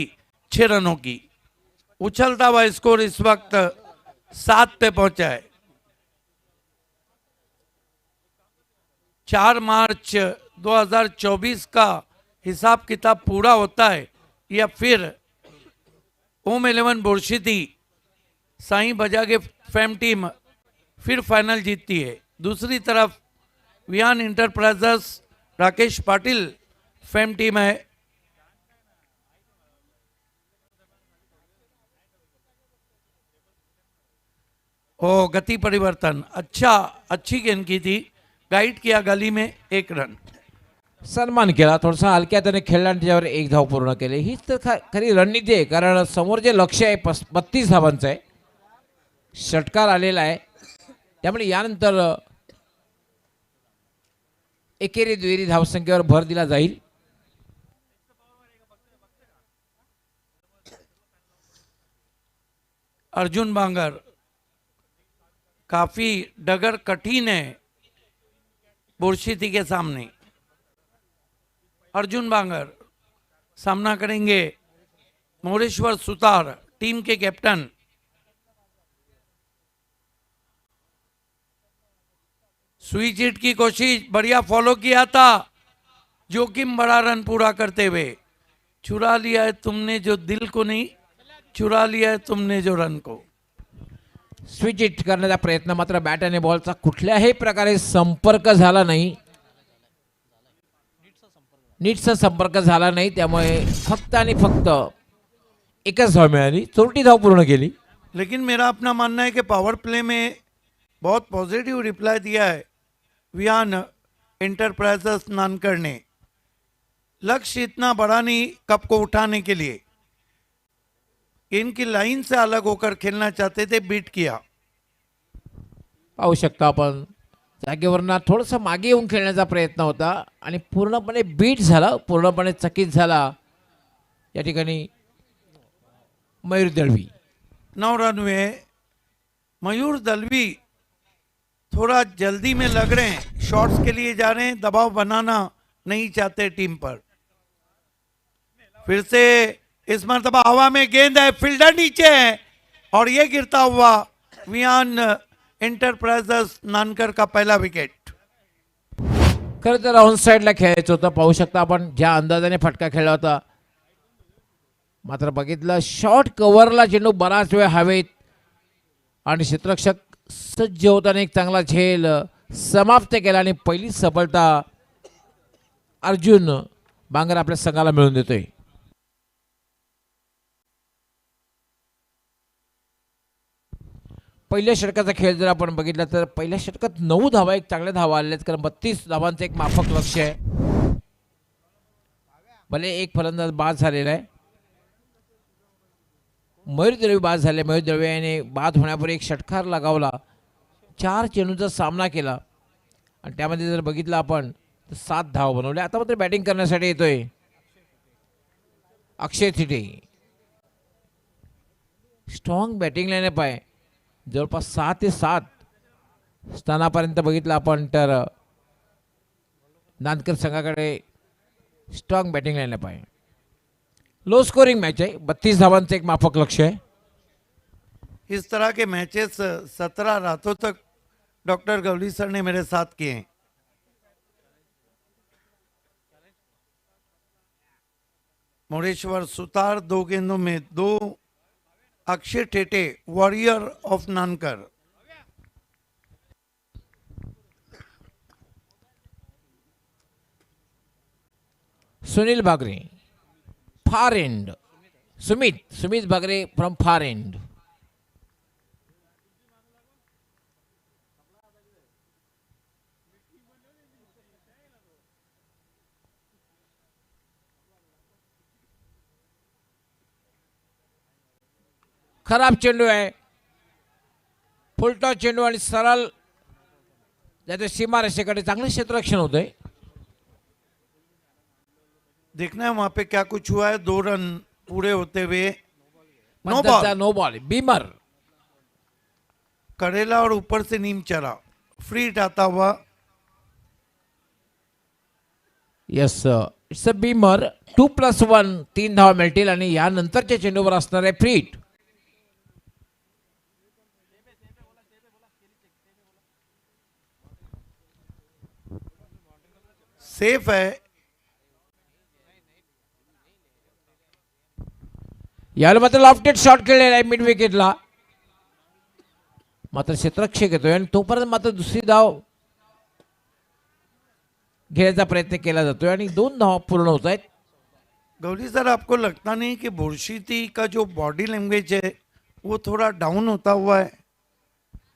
6 रनों की। उछलता हुआ स्कोर इस वक्त 7 पे पहुंचा है। 4 मार्च 2024 का हिसाब किताब पूरा होता है या फिर ओम 11 बुरशीती साई बजा के फेम टीम फिर फाइनल जीतती है। दूसरी तरफ Viyan enterprises Rakesh Patil fame team है। ओ गति परिवर्तन, अच्छी गेंद की थी, गाइड किया गली में 1 रन। सन्मान केला, थोडासा हलक्या त्याने खेळला आणि त्याच्यावर 1 धाव पूर्ण केली. हीच तर खरी रणनीती आहे, कारण समोर जे लक्ष आहे 32 धावांचं आहे, षटकार आलेला आहे. त्यामुळे यानंतर एकेरी दुहेरी धावसंख्येवर भर दिला जाईल. अर्जुन बांगर, काफी डगर कठिन है बुरशीती के सामने। अर्जुन बांगर सामना करेंगे मोरेश्वर सुतार, टीम के कैप्टन। स्विच हिट की कोशिश, बढ़िया फॉलो किया था, जोखिम बड़ा रन पूरा करते हुए। चुरा लिया है तुमने जो दिल को नहीं, चुरा लिया है तुमने जो रन को। स्विच हिट करण्याचा प्रयत्न, मात्र बॅट आणि बॉलचा कुठल्याही प्रकारे संपर्क झाला नाही, नीटचा संपर्क झाला नाही. त्यामुळे फक्त आणि फक्त 1च धाव मिळाली, 34 धाव पूर्ण केली. लेकिन मेरा अपना मानना है कि पावर प्ले में बहुत पॉजिटिव रिप्लाई दिया है वियान इंटरप्राइजेस नानकर ने। लक्ष्य इतना बड़ा नहीं कप को उठाने के लिए, इनकी लाइन से अलग होकर खेलना चाहते थे, बीट किया। पाहू शकता आपण जागेवरनं थोडंसं मागे येऊन खेळण्याचा प्रयत्न होता आणि पूर्णपणे बीट झाला, पूर्णपणे चकित झाला या ठिकाणी मयूर दळवी. 9 रन हुए। मयूर दलवी थोड़ा जल्दी में लग रहे हैं, शॉट्स के लिए जा रहे हैं, दबाव बनाना नहीं चाहते टीम पर। फिर से इस मर्तबा हवा में गेंद है, फील्डर नीचे है और ये गिरता हुआ वियान इंटरप्राइजेस नानकर का पहला विकेट। खरं तर ऑन साईडला खेळायचं होतं. पाहू शकता आपण ज्या अंदाजाने फटका खेळला होता, मात्र बघितलं शॉर्ट कव्हरला चेंडू बराच वेळ हवेत आणि क्षेत्ररक्षक सज्ज होताना एक चांगला झेल समाप्त केला आणि पहिली सफलता अर्जुन बांगर आपल्या संघाला मिळवून देतोय. पहिल्या षटकाचा खेळ जर आपण बघितला तर पहिल्या षटकात 9 धावा, एक चांगल्या धावा आल्या आहेत, कारण 32 धावांचं एक माफक लक्ष आहे. भले एक फलंदाज बाद झालेला आहे, मयूर दळवी बाद झाले. मयूर दळवी याने बाद होण्यापूर्वी एक षटकार लगावला, 4 चेंडूंचा सामना केला आणि त्यामध्ये जर बघितलं आपण तर 7 धावा बनवल्या. आता मात्र बॅटिंग करण्यासाठी येतोय अक्षय थिटे. स्ट्रॉंग बॅटिंग लाईनअप आहे, जवळपास 6 ते 7 स्थानापर्यंत बघितलं आपण तर नांदकर संघाकडे स्ट्रॉंग बॅटिंग लाईनअप आहे. लो स्कोरिंग मैच है, 32 धावांचं एक माफक लक्ष्य है. इस तरह के मैचेस 17 रातों तक डॉक्टर गवली सर ने मेरे साथ किए हैं। मोरेश्वर सुतार 2 गेंदों में 2, अक्षय ठेटे warrior of Nankar. Sunil Bagre far and Sumit बगरे फ्रॉम फार एंड. खराब चेंडू आहे. फुलटॉस चेंडू आणि सरळ त्याच्या सीमारेषेकडे चांगलं क्षेत्ररक्षण होतंय. देखना है वहां पे क्या कुछ हुआ है. 2 रन पूरे होते हुए नो पंचाचा बॉल. No ball. बीमर. करेला और ऊपर से नीम चला. फ्री हिट आता हुआ. Yes it's a Beamer. 2+1 3 धावा मिळतील आणि यानंतरच्या चेंडूवर असणार आहे फ्री हिट. सेफ है. याला मात्र लॉफ्टेड शॉट खेळलेला आहे मिड विकेटला. मात्र क्षेत्ररक्षक येतोय आणि तोपर्यंत मात्र दुसरी धाव घेण्याचा प्रयत्न केला जातोय आणि 2 धावा पूर्ण होत आहेत. गौरी सर, आपको लगता नहीं कि बुर्शीती का जो बॉडी लैंग्वेज है वो थोड़ा डाउन होता हुआ है.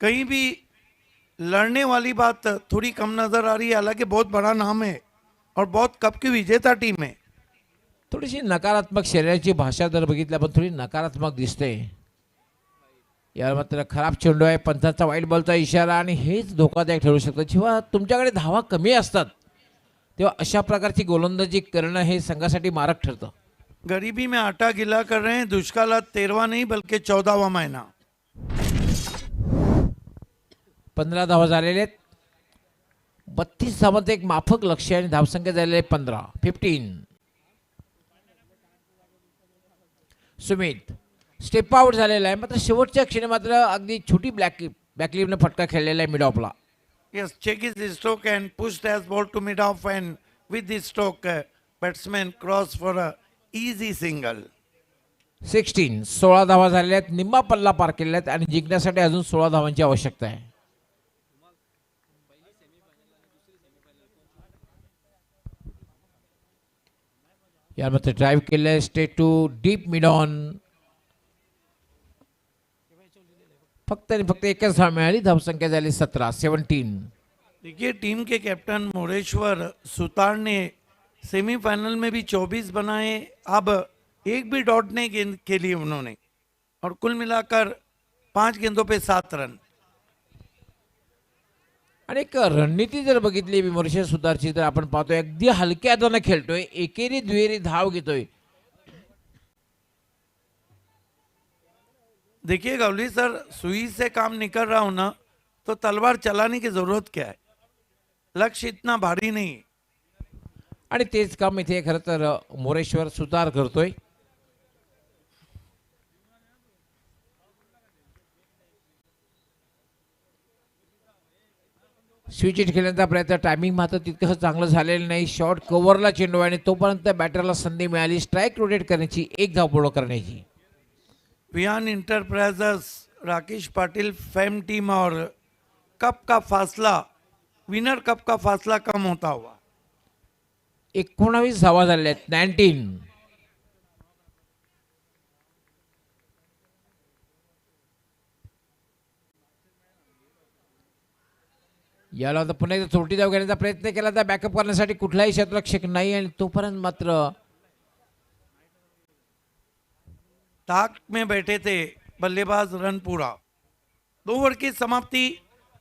कहीं भी लड़ने वाली बात थोड़ी कम नजर आ रही है. हालांकि बहुत बड़ा नाम है और बहुत कप की विजेता टीम है. थोडीशी नकारात्मक शरीराची भाषा जर बघितल्या पण थोडी नकारात्मक दिसते. यावर मात्र खराब चेंडू आहे. पंचाचा वाईट बॉलचा इशारा आणि हेच धोकादायक ठरू शकतं. जेव्हा तुमच्याकडे धावा कमी असतात तेव्हा अशा प्रकारची गोलंदाजी करणं हे संघासाठी मारक ठरतं. गरीबी में आटा गिला कर रहे हैं. दुष्काळात 13वां नहीं बल्कि 14वां महीना. 15 धावा झालेले आहेत. 32 धावांचं एक माफक लक्ष्य आणि धावसंख्या झालेले 15. सुमित स्टेप आउट झालेला आहे. मात्र शेवटच्या क्षणी मात्र अगदी छोटी बॅकलिपने फटका खेळलेला आहे mid ऑफला. Yes, check his stroke and pushed as ball to mid off, and with this stroke, batsman cross for a easy single. 16 धावा झालेल्या आहेत. निम्मा पल्ला पार केलेला आहेत आणि जिंकण्यासाठी अजून 16 धावांची आवश्यकता आहे. यामध्ये ड्राईव्ह केले straight to deep mid on. फक्त आणि फक्त एकच धाव मिळाली. धावसंख्या झाली 17. देखिए, टीम के कैप्टन मोरेश्वर सुतार ने सेमीफाइनल में भी 24 बनाए. अब एक भी डॉट नहीं गेंद खेली उन्होंने और कुल मिलाकर 5 गेंदों पे 7 रन. आणि एक रणनीती जर बघितली विमर्श सुधारची तर आपण पाहतोय अगदी हलक्या हाताने खेळतोय. एकेरी दुहेरी धाव घेतोय. देखिए गौली सर, सुई से काम निकल रहा हो ना तो तलवार चलाने की जरूरत क्या है. लक्ष्य इतना भारी नहीं. आणि तेच काम इथे खरं तर मोरेश्वर सुतार करतोय. स्विच हिट खेळण्याचा प्रयत्न. टायमिंग मात्र तितकं चांगलं झालेलं नाही. शॉर्ट कव्हरला चेंडू आणि तोपर्यंत बॅटरला संधी मिळाली स्ट्राईक रोटेट करण्याची, 1 धाव पूर्ण करण्याची. Viyan enterprises, Rakesh Patil fame team और कप का फासला, विनर कप का फासला कम होता हुआ. 19 धावा झालेल्या आहेत. 19. याला आता पुन्हा एकदा चोरटी धाव घेण्याचा प्रयत्न केला तर बॅकअप करण्यासाठी कुठलाही क्षेत्ररक्षक नाही आणि तोपर्यंत मात्र ताक में बैठे थे बल्लेबाज. रन पूरा. 2 ओवर की समाप्ति.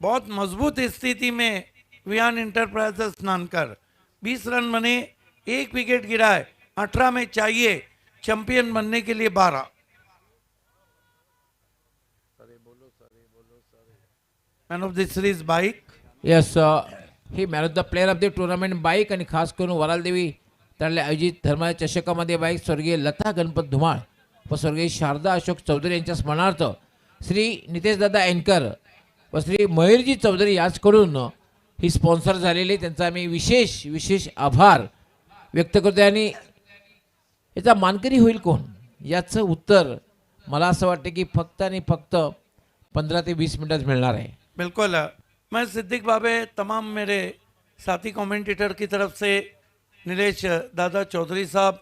बहुत मजबूत स्थिति में वियान इंटरप्राइजेस नानकर. 20 रन बने, 1 विकेट गिरा है. 18 में चाहिए चैंपियन बनने के लिए 12. Man of the series bike. Yes he man of the player of the tournament bike आणि खास करून वरालदेवी तळले आयोजित धर्मा चषकामध्ये बाईक स्वर्गीय लता गणपत धुमाळ व स्वर्गीय शारदा अशोक चौधरी यांच्या स्मरणार्थ श्री नितेशदादा एनकर व श्री मयूरजी चौधरी याचकडून ही स्पॉन्सर झालेली. त्यांचा आम्ही विशेष आभार व्यक्त करतो. आणि याचा मानकरी होईल कोण याचं उत्तर मला असं वाटतं की फक्त आणि फक्त 15 ते 20 मिनिटात मिळणार आहे. बिल्कुल. मैं सिद्दीक बाबे, तमाम मेरे साथी कमेंटेटर की तरफ से नीलेश दादा चौधरी साहब,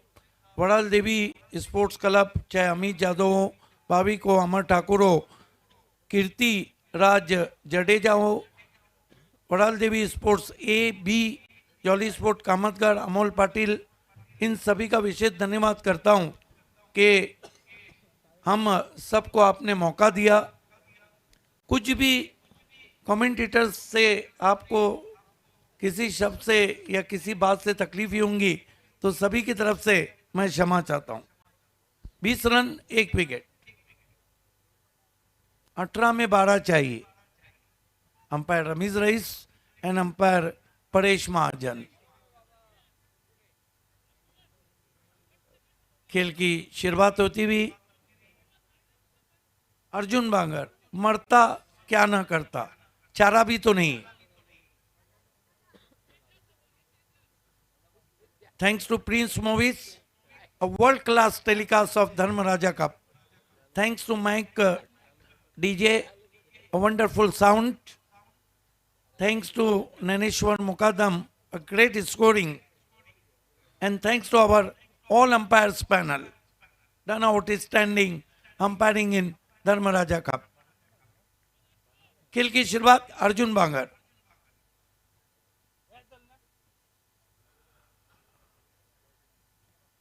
वड़ाल देवी स्पोर्ट्स क्लब, चाहे अमित यादव हो, भाविक हो, अमर ठाकुर हो, कीर्ति राज जडेजा हो, Wadal Devi sports A B, jolly sport Kamatgadh, Amol Patil, इन सभी का विशेष धन्यवाद करता हूं कि हम सबको आपने मौका दिया। कुछ भी कमेंटेटर्स से आपको किसी शब्द से या किसी बात से तकलीफ ही होंगी तो सभी की तरफ से मैं क्षमा चाहता हूं। 20 रन 1 विकेट, 18 में 12 चाहिए। अंपायर रमीज रईस एंड अंपायर परेश महाजन। खेल की शुरुआत होती हुई अर्जुन बांगर, मरता क्या ना करता, चारा भी तो नहीं। Thanks to Prince Movies, a world-class telecast of Dharmaraja Cup. Thanks to Mike DJ, a wonderful sound. Thanks to Naneshwar Mukadam, a great scoring. And thanks to our all umpires panel, done outstanding umpiring in Dharmaraja Cup. खेल की शुरुआत अर्जुन बांगर।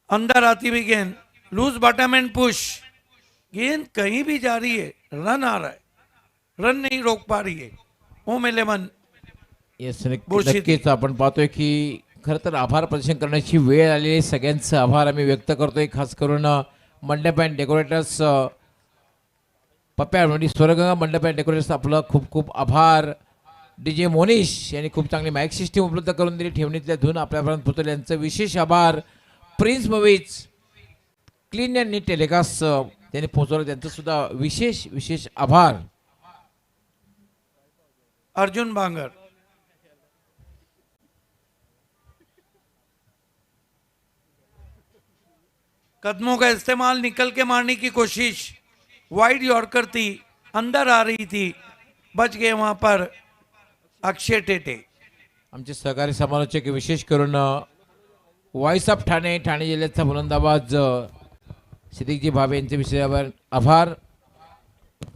अंदर आती हुई गेंद, loose bottom end push. गेंद कहीं भी जा रही है, रन आ रहा है, रन नहीं रोक पा रही है ओम 11। येस, बुरशी. नक्कीच आपण पाहतोय की खरं तर आभार प्रदर्शन करण्याची वेळ आलेली आहे. सगळ्यांचे आभार आम्ही व्यक्त करतोय, खास करून मंडप अँड डेकोरेटर्स, पप्प्या म्हणजे स्वर्गंगा मंडप अँड डेकोरेटर्स, आपलं खूप खूप आभार. DJ मोनिश यांनी खूप चांगली माईक सिस्टीम उपलब्ध करून दिली, ठेवणीतल्या धून आपल्यापर्यंत पोहोचवले, यांचं विशेष आभार. Prince Movies clean and neat telecast त्यांनी पोहोचवलं, त्यांचं सुद्धा विशेष विशेष आभार. अर्जुन बांगर, कदमों का इस्तेमाल, निकल के मारने की कोशिश, वाइड यॉर्कर थी, अंदर आ रही थी, बच गए वहां पर अक्षय टेटे. आमचे सहकारी समालोचक विशेष करून वॉइस ऑफ ठाणे, ठाणे जिल्ह्याचा फलंदाबाज सिद्दीकजी भावे यांचे विशेष आभार.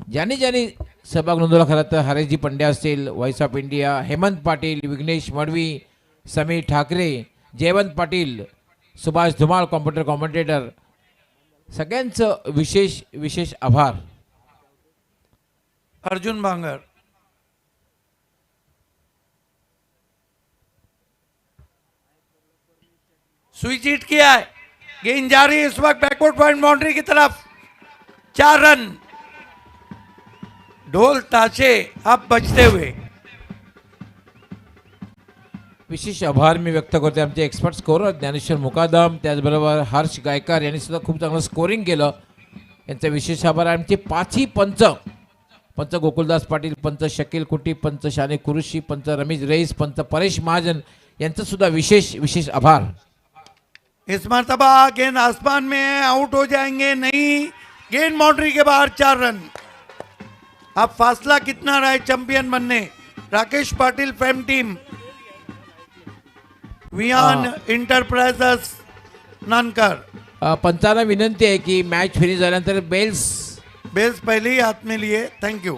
ज्यांनी ज्यांनी सहभाग नोंदवला, खरं तर हरेशजी पंड्या असतील, voice of India, Hemant Patil, Vighnesh Madvi, Sameer Thackeray, Jaywant Patil, Subhash Dhumal commentator, सगळ्यांचं विशेष विशेष आभार. अर्जुन बांगर, स्विच हिट किया है, गेंद जा रही है इस वक्त बैकवर्ड पॉइंट बाउंड्री की तरफ, 4 रन. ढोल ताशे अब बजते हुए. विशेष आभार मी व्यक्त करते आमचे एक्सपर्ट स्कोरर ज्ञानेश्वर मुकादम, त्याचबरोबर हर्ष गायकर यांनी सुद्धा खूप चांगलं स्कोरिंग केलं, यांचा विशेष आभार. आमचे पाचही पंच, पंच गोकुलदास पाटील, पंच शकील कुटी, पंच शाने कुरुशी, पंच रमेश रईस, पंच परेश महाजन यांचं सुद्धा विशेष विशेष आभार. इस मर्तबा गेंद आसमान में है, आउट हो जाएंगे नहीं, गेंद बाउंड्री के बाहर, 4 रन. अब फासला कितना रहा है चैंपियन बनने? Rakesh Patil fame team, Viyan enterprises Nankar. पंचांना विनंती आहे की मॅच फिनिश झाल्यानंतर बेल्स पहले ही हाथ में लिए. Thank you.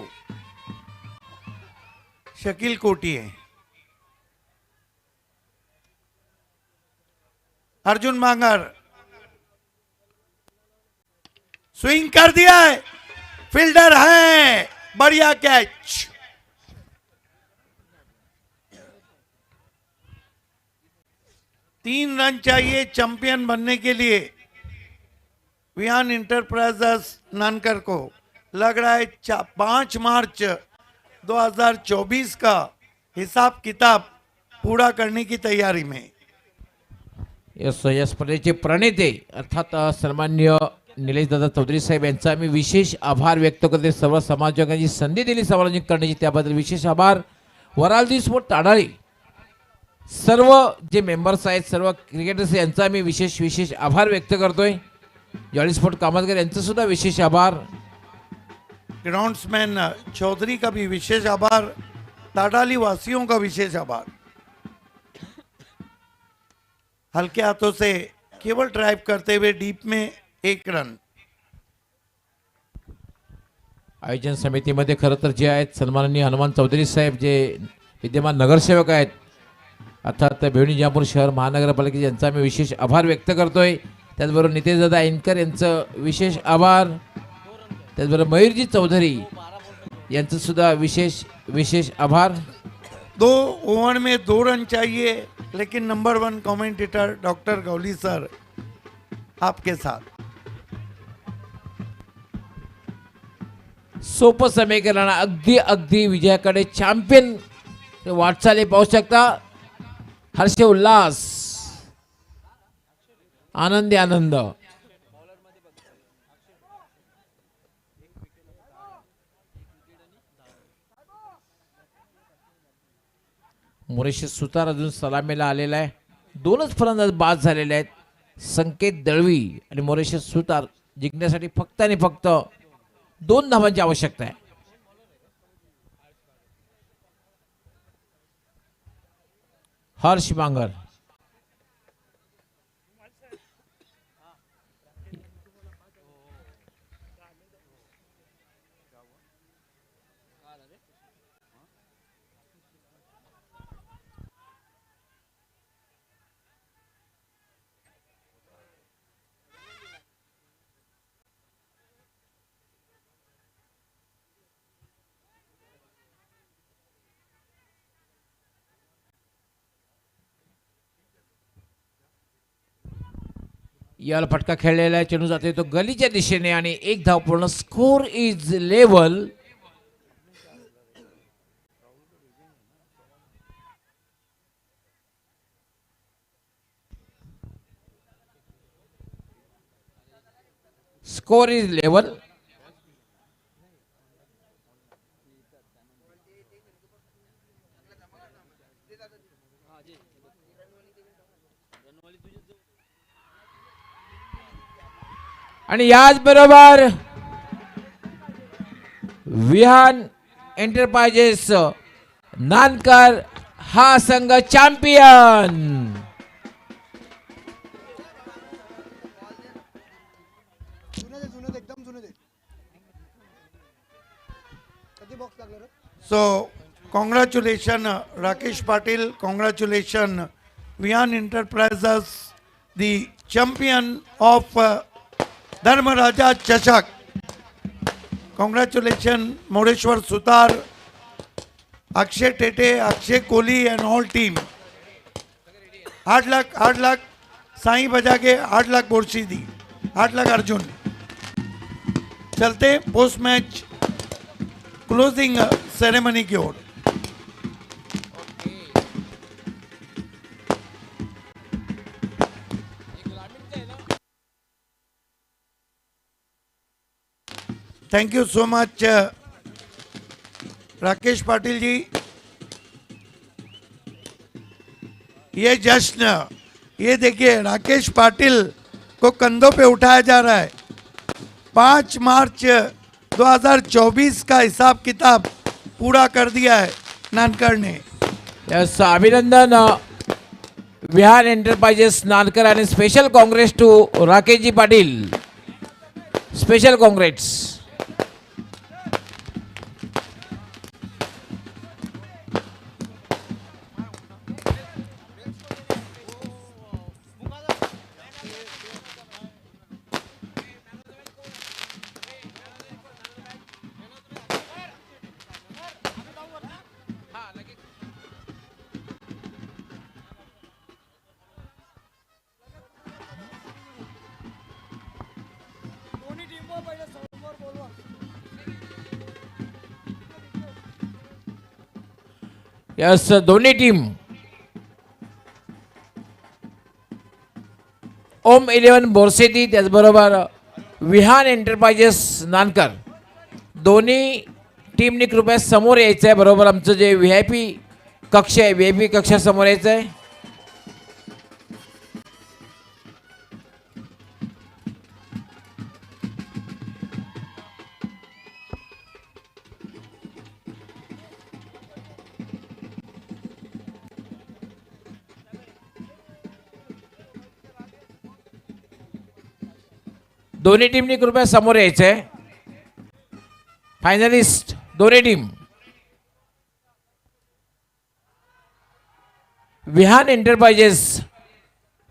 शकील कोटी है. अर्जुन बांगर स्विंग कर दिया है, फील्डर है, बढ़िया कैच. तीन रन चाहिए चैंपियन बनने के लिए वियान इंटरप्राइजेस नानकर को. लग रहा है 5 मार्च 2024 का हिसाब किताब पूरा करने की तैयारी में. या स्पर्धेचे प्रणेते अर्थात सन्मान्य निलेशदादा चौधरी साहेब यांचा आम्ही विशेष आभार व्यक्त करते. सर्व समाजकांची संधी दिली समालोचन करण्याची, त्याबद्दल विशेष आभार. वरालजी स्पोर्ट ताडाळी, सर्व जे मेंबर्स आहेत, सर्व क्रिकेटर्स यांचा आम्ही विशेष विशेष आभार व्यक्त करतोय. जॉली स्पोर्ट कामतकर यांचा सुद्धा विशेष आभार. ग्राउंड्समैन चौधरी का भी विशेष आभार. ताडाली वासियों का विशेष आभार. हल्के हाथों से केवल ड्राइव करते हुए डीप में 1 रन। आयोजन समितीमध्ये खरं तर जे आहेत सन्माननीय हनुमान चौधरी साहेब जे विद्यमान नगरसेवक आहेत अर्थात भिवणी जामपूर शहर महानगरपालिकेचे यांचा मी विशेष आभार व्यक्त करतोय. त्याचबरोबर नितेशदादा ऐनकर यांचं विशेष आभार. त्याचबरोबर मयूरजी चौधरी यांचं सुद्धा विशेष आभार. 2 ओवर में 2 रन चाहिए, लेकिन number 1 commentator doctor Gauli sir आपके साथ। सोपं समीकरण अगदी विजयाकडे चॅम्पियन वाटचाली पाहू शकता. हर्ष उल्हास आनंद मोरेश सुतार अजून सलामीला आलेला आहे. 2च फलंदाज बाद झालेले आहेत. संकेत दळवी आणि मोरेश सुतार जिंकण्यासाठी फक्त आणि फक्त 2 धावांची आवश्यकता आहे. हर्ष बांगर याला फटका खेळलेला आहे. चेंडू जाते तो गलीच्या दिशेने आणि 1 धाव पूर्ण. Score is level. Score is level. आणि याचबरोबर विहान एंटरप्राइजेस नानकर हा संघ champion. So congratulations Rakesh Patil, congratulations Vihan Enterprises, the champion of Dharmaraja Chashak. Congratulations Moreshwar Sutar, Akshay Tete, Akshay Kohli and all team. 8 lakh Sai बजा के 8 लाख बोर्सी दी. 8 लाख अर्जुन. चलते पोस्ट मैच क्लोजिंग सेरेमनी की ओर. Thank you so much Rakesh Patil ji. ये जश्न, ये देखिए राकेश पाटिल को कंधों पे उठाया जा रहा है. 5 मार्च 2024 का हिसाब किताब पूरा कर दिया है नानकर ने. यस, अभिनंदन विहान एंटरप्राइजेस नानकर आणि special congrats to Rakeshji Patil. Special congrats. Yes, दोन्ही टीम ओम 11 बोरसेती त्याचबरोबर विहान एंटरप्राइजेस नानकर दोन्ही टीमनी कृपया समोर यायचं आहे. बरोबर आमचं जे VIP कक्ष आहे VIP कक्षासमोर यायचं आहे. दोन्ही टीमनी कृपया समोर यायचंय. फायनलिस्ट दोन्ही टीम. विहान एंटरप्राइजेस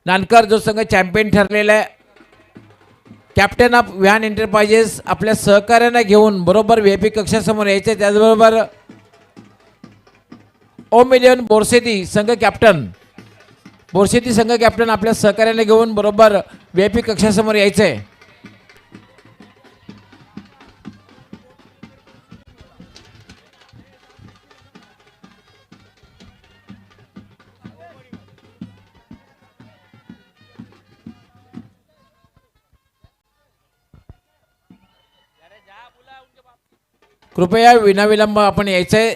नानकर जो संघ चॅम्पियन ठरलेला आहे. कॅप्टन ऑफ विहान एंटरप्राइजेस आपल्या सहकार्यांना घेऊन बरोबर व्हीआयपी कक्षासमोर यायचे. त्याचबरोबर ओमिलियन बोरसेती संघ कॅप्टन आपल्या सहकार्याने घेऊन बरोबर व्हीआयपी कक्षासमोर यायचंय. कृपया विनाविलंब आपण यायचंय.